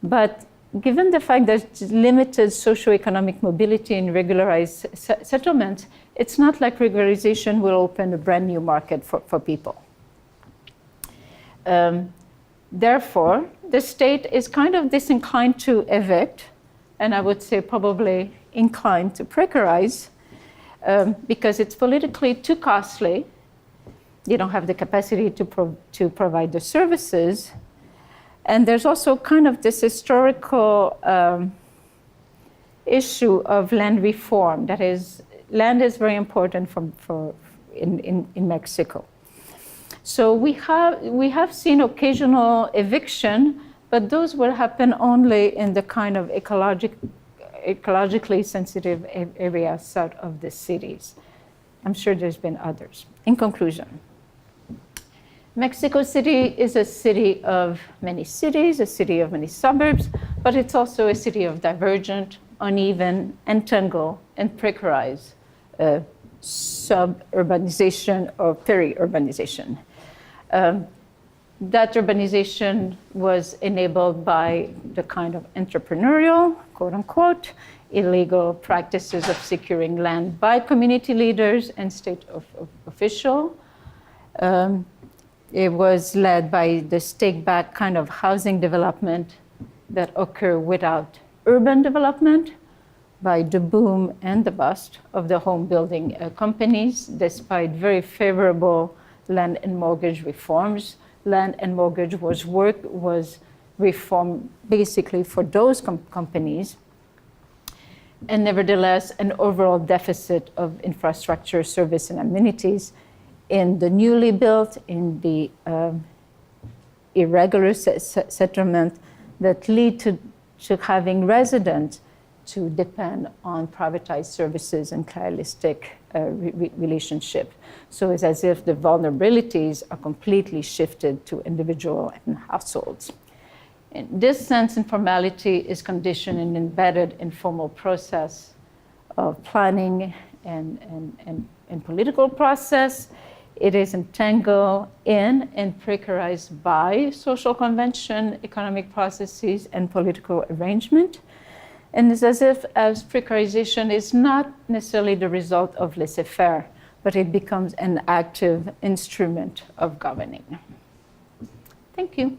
But given the fact that there's limited socioeconomic mobility in regularized settlements, it's not like regularization will open a brand new market for people. Therefore, the state is kind of disinclined to evict, and I would say probably inclined to precarize, because it's politically too costly. You don't have the capacity to provide the services. And there's also kind of this historical issue of land reform. That is, land is very important in Mexico. So we have seen occasional eviction, but those will happen only in the kind of ecologically sensitive areas south of the cities. I'm sure there's been others. In conclusion, Mexico City is a city of many cities, a city of many suburbs, but it's also a city of divergent, uneven, entangled, and precarized suburbanization or peri-urbanization. That urbanization was enabled by the kind of entrepreneurial, quote unquote, illegal practices of securing land by community leaders and state officials. It was led by the stake-back kind of housing development that occur without urban development, by the boom and the bust of the home building companies, despite very favorable land and mortgage reforms. Land and mortgage was reformed basically for those companies. And nevertheless, an overall deficit of infrastructure, service, and amenities in the newly built, in the irregular settlement that lead to having residents to depend on privatized services and clientelistic relationship. So it's as if the vulnerabilities are completely shifted to individual and households. In this sense, informality is conditioned and embedded in formal process of planning and political process. It is entangled in and precarized by social convention, economic processes, and political arrangement. And it's as if precarization is not necessarily the result of laissez-faire, but it becomes an active instrument of governing. Thank you.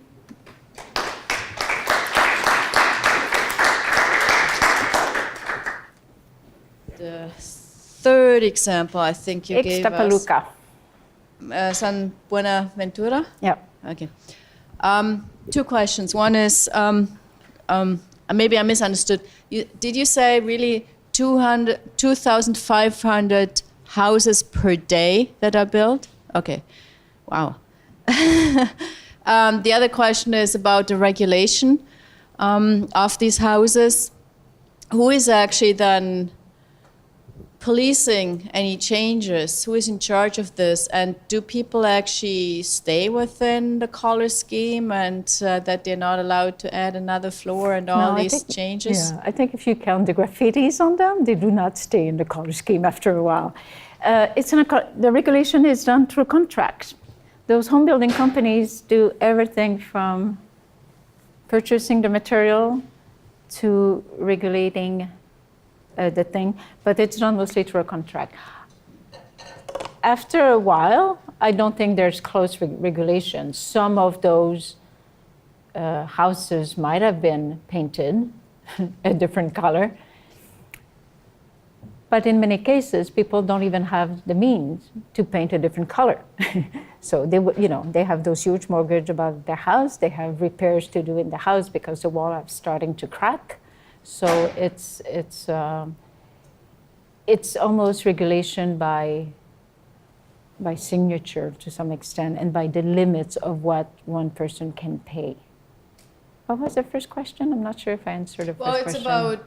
The third example, I think you gave us. San Buenaventura? Yeah. Okay. 2 questions. One is, maybe I misunderstood. Did you say really 2,500 houses per day that are built. Okay, wow. The other question is about the regulation of these houses. Who is actually then policing any changes? Who is in charge of this? And do people actually stay within the color scheme and that they're not allowed to add another floor and all these changes? Yeah, I think if you count the graffitis on them, they do not stay in the color scheme after a while. The regulation is done through contracts. Those home building companies do everything from purchasing the material to regulating the thing, but it's done mostly through a contract. After a while, I don't think there's close regulation. Some of those houses might have been painted a different color, but in many cases, people don't even have the means to paint a different color. So they have those huge mortgage about their house. They have repairs to do in the house because the wall is starting to crack. So it's almost regulation by signature to some extent and by the limits of what one person can pay. What was the first question? I'm not sure if I answered the first question. Well,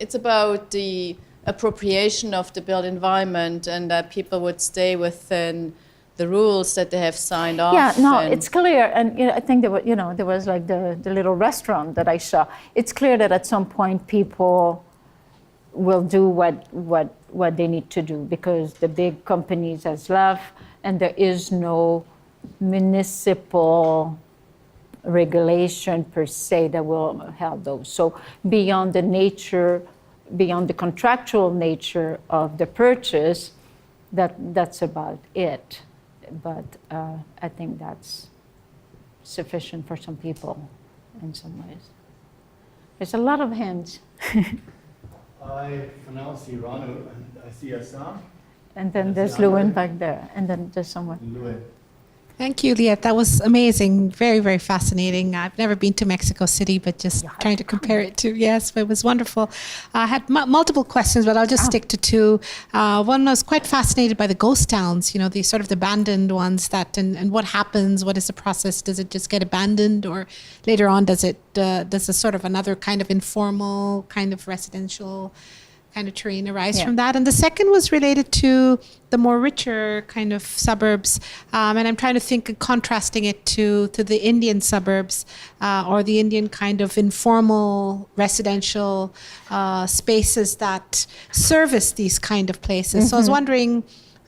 it's about the appropriation of the built environment and that people would stay within the rules that they have signed off. Yeah, no, it's clear, and I think there was like the little restaurant that I saw. It's clear that at some point people will do what they need to do because the big companies has left, and there is no municipal regulation per se that will help those. So beyond the contractual nature of the purchase, that's about it. But I think that's sufficient for some people in some ways. There's a lot of hands. I for now see Ranu, and I see Assam. And then there's Lewin back there, and then there's someone. Lewin. Thank you, Liette. That was amazing. Very, very fascinating. I've never been to Mexico City, but just trying to compare it to, yes, but it was wonderful. I had multiple questions, but I'll just stick to two. One was quite fascinated by the ghost towns, the sort of the abandoned ones and what happens, what is the process? Does it just get abandoned or later on does a sort of another kind of informal kind of residential kind of terrain arise from that? And the second was related to the more richer kind of suburbs, and I'm trying to think of contrasting it to the Indian suburbs or the Indian kind of informal residential spaces that service these kind of places. Mm-hmm. So I was wondering,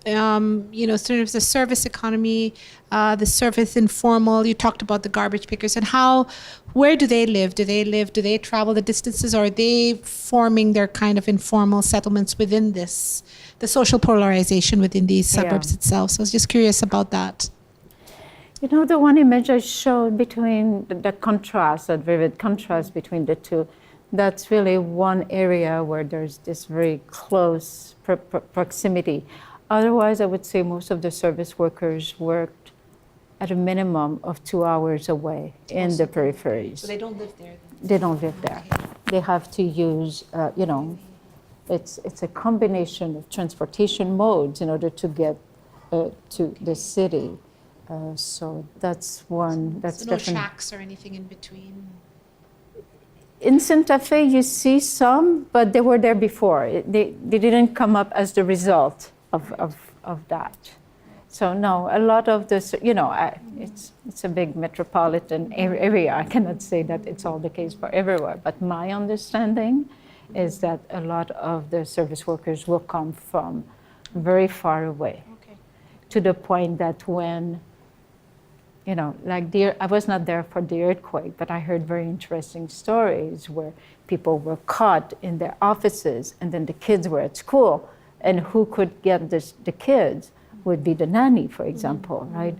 sort of the service economy, the service informal, you talked about the garbage pickers and where do they live? Do they travel the distances, or are they forming their kind of informal settlements within the social polarization within these suburbs itself? So I was just curious about that. The one image I showed between the contrast, that vivid contrast between the two, that's really one area where there's this very close proximity. Otherwise, I would say most of the service workers worked at a minimum of 2 hours away in the peripheries. So they don't live there? They don't live there. They have to use, it's a combination of transportation modes in order to get to the city. So that's one. That's so no tracks or anything in between? In Santa Fe, you see some, but they were there before. They didn't come up as the result of that. So no, a lot of this, it's a big metropolitan area. I cannot say that it's all the case for everywhere, but my understanding is that a lot of the service workers will come from very far away. Okay. To the point that when, I was not there for the earthquake, but I heard very interesting stories where people were caught in their offices and then the kids were at school, and who could get the kids would be the nanny, for example, right?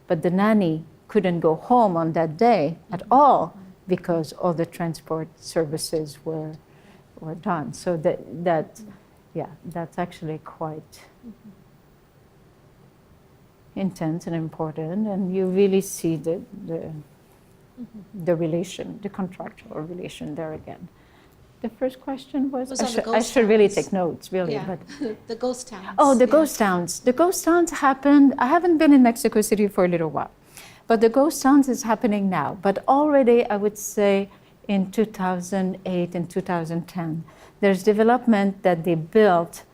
But the nanny couldn't go home on that day at all because all the transport services were done. So that's actually quite intense and important, and you really see the relation, the contractual relation there again. The first question was, Was on the I ghost should really towns. take notes, really. Yeah, But the ghost towns. oh, the yeah. ghost towns. The ghost towns happened. I haven't been in Mexico City for a little while, but the ghost towns is happening now. But already, I would say, in 2008 and 2010, there's development that they built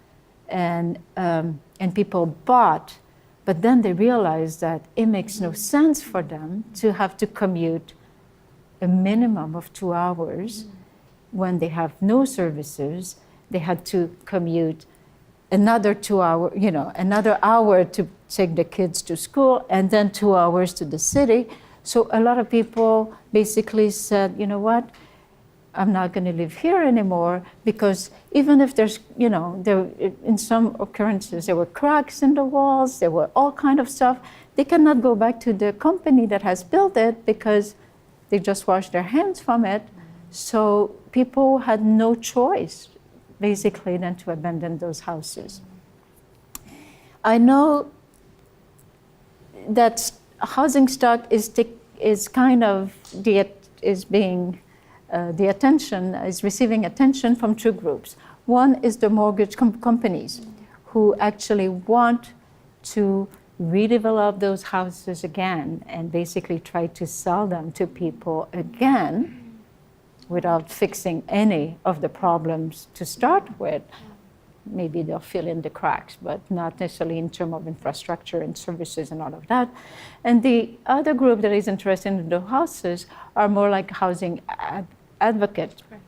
and people bought, but then they realized that it makes no sense for them to have to commute a minimum of 2 hours when they have no services. They had to commute another 2 hours, another hour to take the kids to school and then 2 hours to the city. So a lot of people basically said, you know what, I'm not going to live here anymore, because even if there's, there, in some occurrences, there were cracks in the walls, there were all kind of stuff, they cannot go back to the company that has built it because they just washed their hands from it. So people had no choice, basically, than to abandon those houses. I know that housing stock is kind of is receiving attention from two groups. One is the mortgage companies, who actually want to redevelop those houses again and basically try to sell them to people again without fixing any of the problems to start with. Maybe they'll fill in the cracks, but not necessarily in terms of infrastructure and services and all of that. And the other group that is interested in the houses are more like housing advocates. Right.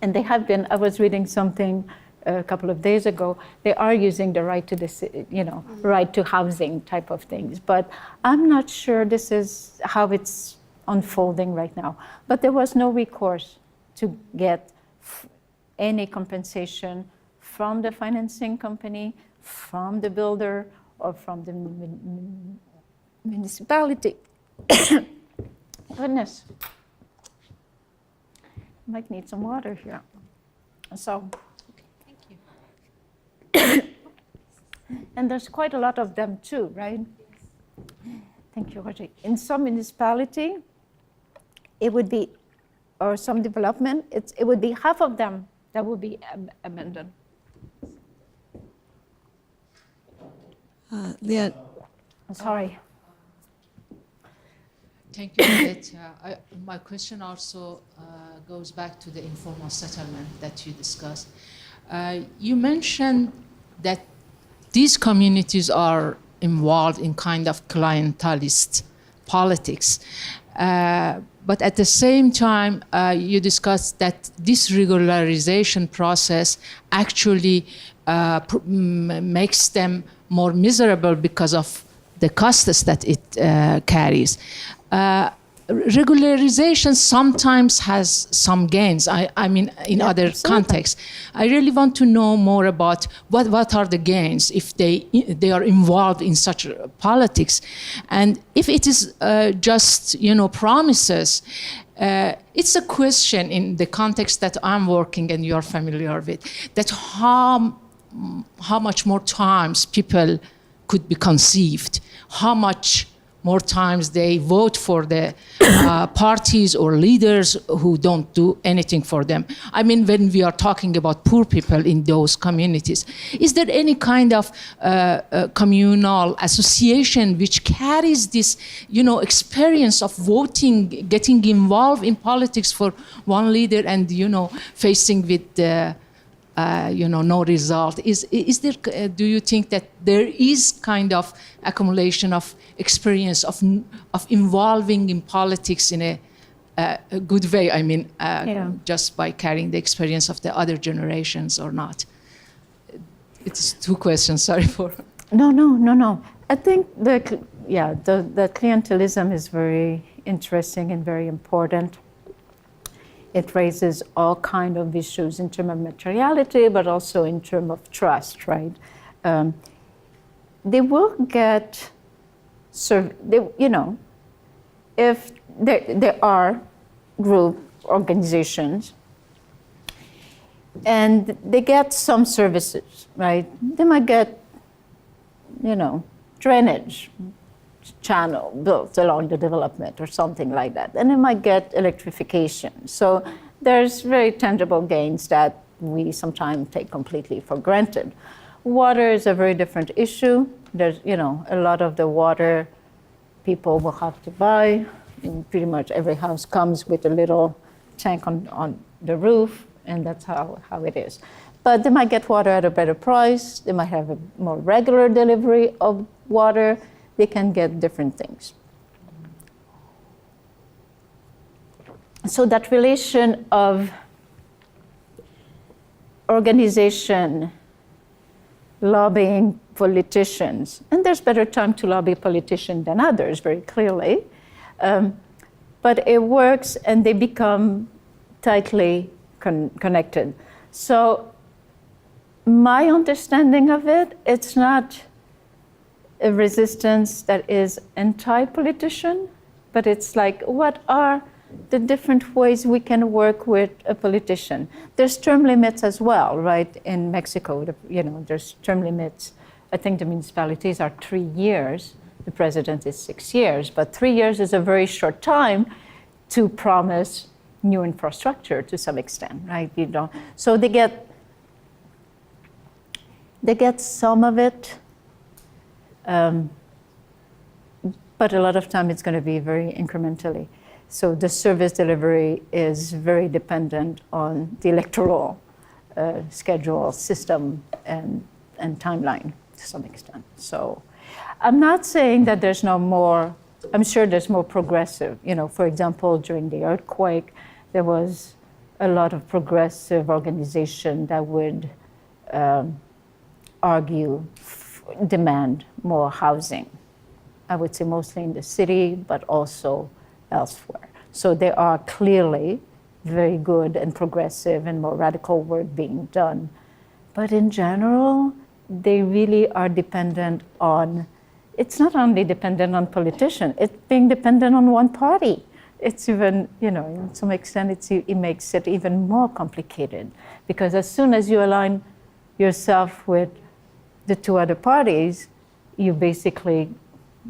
And they have been, I was reading something a couple of days ago, they are using the right to right to housing type of things. But I'm not sure this is how it's unfolding right now. But there was no recourse to get any compensation from the financing company, from the builder, or from the municipality. Goodness. Might need some water here. So, Thank you. and there's quite a lot of them too, right? Thank you, Roger. In some municipality, it would be, or some development, it would be half of them that would be abandoned. Liette, Sorry. thank you, Liette. My question also goes back to the informal settlement that you discussed. You mentioned that these communities are involved in kind of clientelist politics. But at the same time, you discussed that this regularization process actually makes them more miserable because of the costs that it carries. Regularization sometimes has some gains. I mean, in other absolutely. contexts. I really want to know more about what are the gains if they are involved in such politics, and if it is just promises. It's a question in the context that I'm working and you're familiar with, that how much more times people could be conceived, how much more times they vote for the parties or leaders who don't do anything for them. I mean, when we are talking about poor people in those communities, is there any kind of communal association which carries this, experience of voting, getting involved in politics for one leader and, facing with the no result? Is there? Do you think that there is kind of accumulation of experience of involving in politics in a good way? I mean, just by carrying the experience of the other generations or not? It's two questions. Sorry for. No. I think the clientelism is very interesting and very important. It raises all kind of issues in terms of materiality, but also in terms of trust, right? They will get, if there are group organizations and they get some services, right? They might get, drainage channel built along the development or something like that. And they might get electrification. So there's very tangible gains that we sometimes take completely for granted. Water is a very different issue. There's, a lot of the water people will have to buy. And pretty much every house comes with a little tank on the roof, and that's how it is. But they might get water at a better price. They might have a more regular delivery of water. They can get different things. So that relation of organization, lobbying politicians, and there's better time to lobby politicians than others, very clearly, but it works and they become tightly connected. So my understanding of it, it's not a resistance that is anti-politician, but it's like, what are the different ways we can work with a politician? There's term limits as well, right? In Mexico, there's term limits. I think the municipalities are 3 years. The president is 6 years, but 3 years is a very short time to promise new infrastructure to some extent, right? So they get some of it, but a lot of time it's going to be very incrementally. So the service delivery is very dependent on the electoral schedule, system, and timeline to some extent. So I'm not saying that there's no more, I'm sure there's more progressive. For example, during the earthquake, there was a lot of progressive organization that would demand more housing. I would say mostly in the city, but also elsewhere. So there are clearly very good and progressive and more radical work being done. But in general, they really are dependent on, it's not only dependent on politicians, it's being dependent on one party. It's even, to some extent, it makes it even more complicated. Because as soon as you align yourself with the two other parties, you basically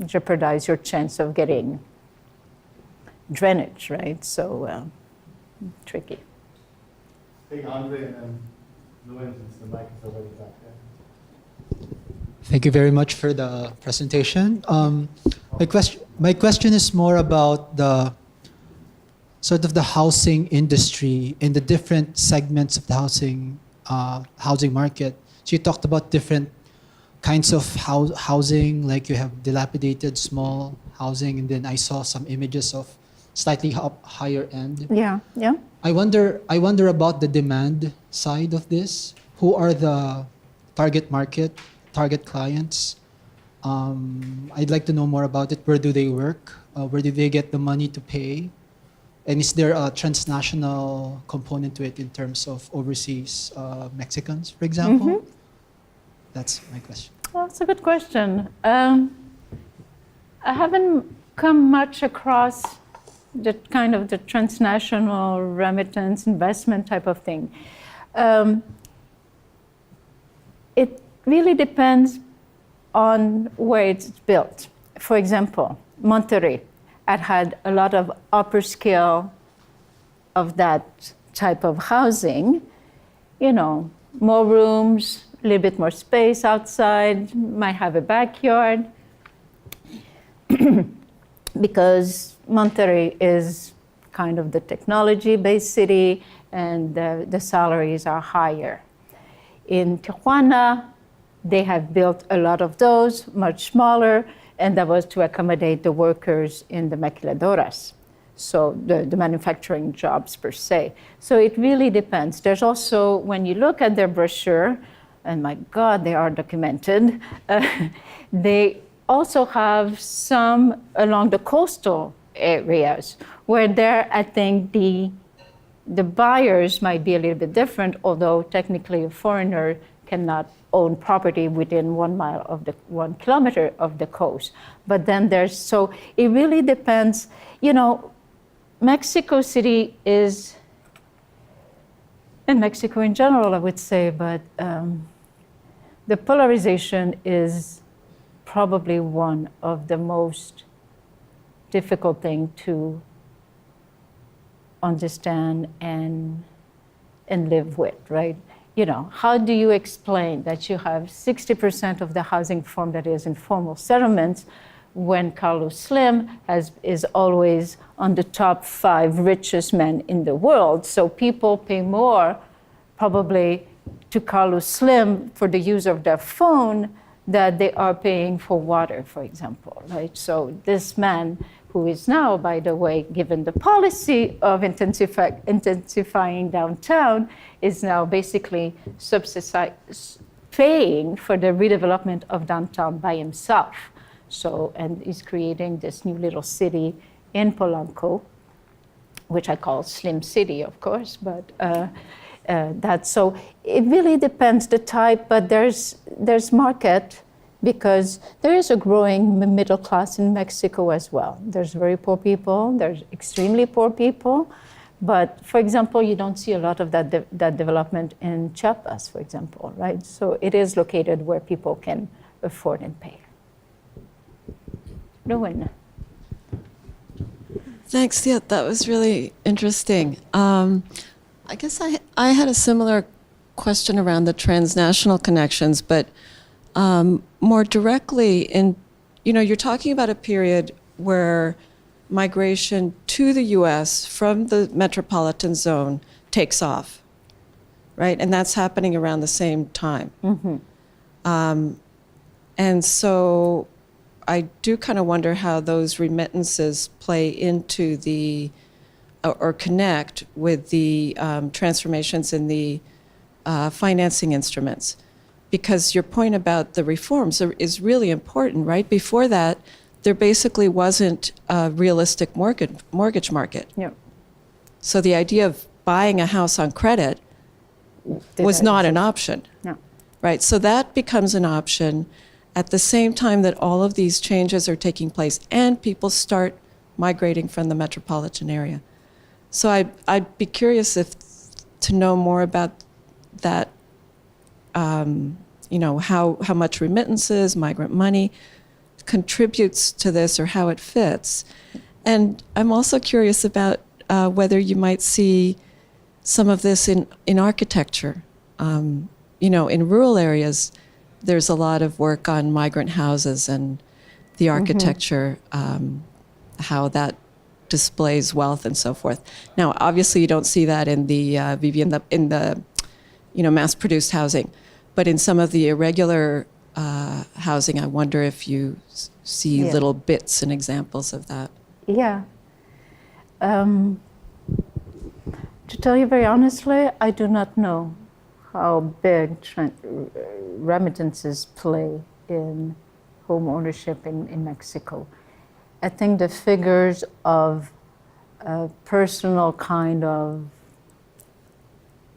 jeopardize your chance of getting drainage, right? So tricky. Hey, Andre, and then Luan, since the mic is already back there. Thank you very much for the presentation. My question is more about the sort of the housing industry in the different segments of the housing market. So you talked about different kinds of housing, like you have dilapidated small housing, and then I saw some images of slightly higher end. Yeah. I wonder about the demand side of this. Who are the target market, target clients? I'd like to know more about it. Where do they work? Where do they get the money to pay? And is there a transnational component to it in terms of overseas Mexicans, for example? Mm-hmm. That's my question. Well, that's a good question. I haven't come much across the kind of the transnational remittance investment type of thing. It really depends on where it's built. For example, Monterrey had a lot of upper scale of that type of housing, more rooms, a little bit more space outside, might have a backyard, because Monterrey is kind of the technology-based city and the salaries are higher. In Tijuana, they have built a lot of those, much smaller, and that was to accommodate the workers in the maquiladoras, so the manufacturing jobs per se. So it really depends. There's also, when you look at their brochure, and my God, they are documented, they also have some along the coastal areas where there, I think the buyers might be a little bit different, although technically a foreigner cannot own property within 1 mile of 1 kilometer of the coast. But then so it really depends. Mexico City is, and Mexico in general, I would say, but the polarization is probably one of the most difficult thing to understand and live with, right? You know, how do you explain that you have 60% of the housing form that is informal settlements when Carlos Slim is always on the top 5 richest men in the world? So people pay more probably to Carlos Slim for the use of their phone that they are paying for water, for example, right? So this man, who is now, by the way, given the policy of intensifying downtown, is now basically paying for the redevelopment of downtown by himself. So, and he's creating this new little city in Polanco, which I call Slim City, of course, but so it really depends the type, but there's market, because there is a growing middle class in Mexico as well. There's very poor people, there's extremely poor people, but for example, you don't see a lot of that development in Chiapas, for example, right? So it is located where people can afford and pay. Ruin. Thanks, yeah, that was really interesting. I guess I had a similar question around the transnational connections, but more directly you're talking about a period where migration to the US from the metropolitan zone takes off, right? And that's happening around the same time. Mm-hmm. And so I do kind of wonder how those remittances play into or connect with the transformations in the financing instruments. Because your point about the reforms is really important, right? Before that, there basically wasn't a realistic mortgage market. Yeah. So the idea of buying a house on credit was not an option. No. Right? So that becomes an option at the same time that all of these changes are taking place and people start migrating from the metropolitan area. So I'd be curious to know more about that. How much remittances, migrant money contributes to this, or how it fits. And I'm also curious about whether you might see some of this in architecture. In rural areas, there's a lot of work on migrant houses and the architecture, how that displays wealth and so forth. Now, obviously, you don't see that in the in the mass-produced housing. But in some of the irregular housing, I wonder if you see little bits and examples of that. Yeah. To tell you very honestly, I do not know how big remittances play in home ownership in Mexico. I think the figures of personal kind of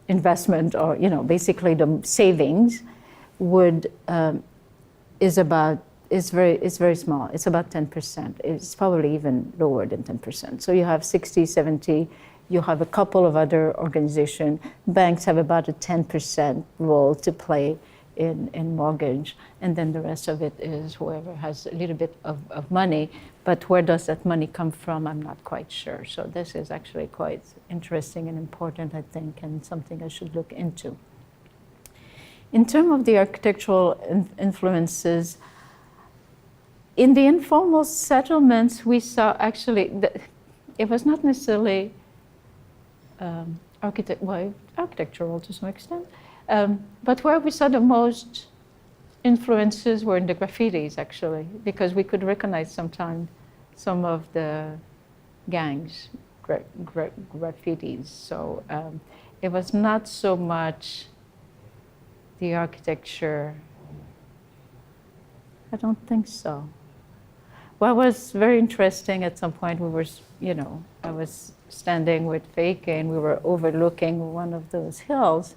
investment, or basically the savings is very small. It's about 10%. It's probably even lower than 10%. So you have 60, 70. You have a couple of other organizations. Banks have about a 10% role to play in mortgage, and then the rest of it is whoever has a little bit of money. But where does that money come from? I'm not quite sure. So this is actually quite interesting and important, I think, and something I should look into. In terms of the architectural influences, in the informal settlements, we saw actually, it was not necessarily architectural to some extent, but where we saw the most influences were in the graffitis, actually, because we could recognize sometimes some of the gangs' graffitis. So it was not so much the architecture. I don't think so. What was very interesting at some point, we were, I was standing with Feike and we were overlooking one of those hills.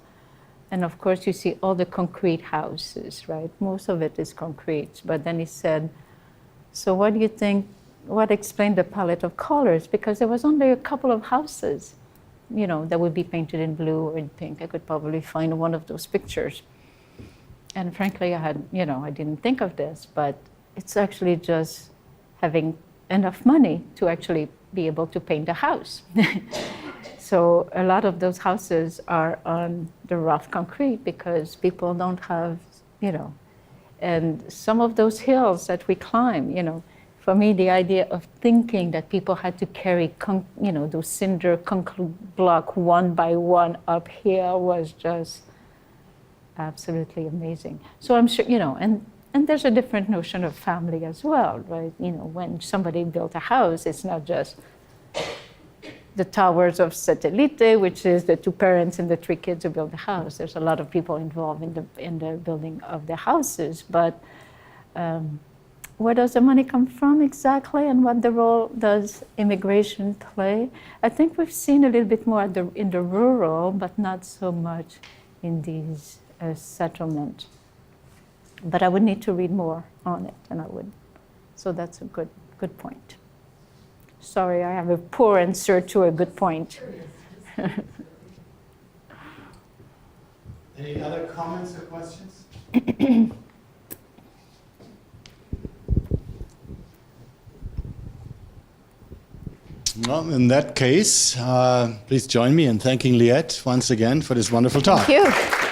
And of course, you see all the concrete houses, right? Most of it is concrete. But then he said, so what do you think, what explained the palette of colors? Because there was only a couple of houses, that would be painted in blue or in pink. I could probably find one of those pictures. And frankly, I didn't think of this, but it's actually just having enough money to actually be able to paint a house. So a lot of those houses are on the rough concrete because people don't have, you know, and some of those hills that we climb, you know, for me, the idea of thinking that people had to carry, you know, those cinder concrete block one by one up here was just absolutely amazing. So I'm sure, you know, and there's a different notion of family as well, right? You know, when somebody built a house, it's not just the towers of Satellite, which is the two parents and the three kids who build the house. There's a lot of people involved in the building of the houses, but where does the money come from exactly, and what the role does immigration play? I think we've seen a little bit more in the rural, but not so much in these settlements. But I would need to read more on it, and I would. So that's a good point. Sorry, I have a poor answer to a good point. Any other comments or questions? Well, in that case, please join me in thanking Liette once again for this wonderful talk. Thank you.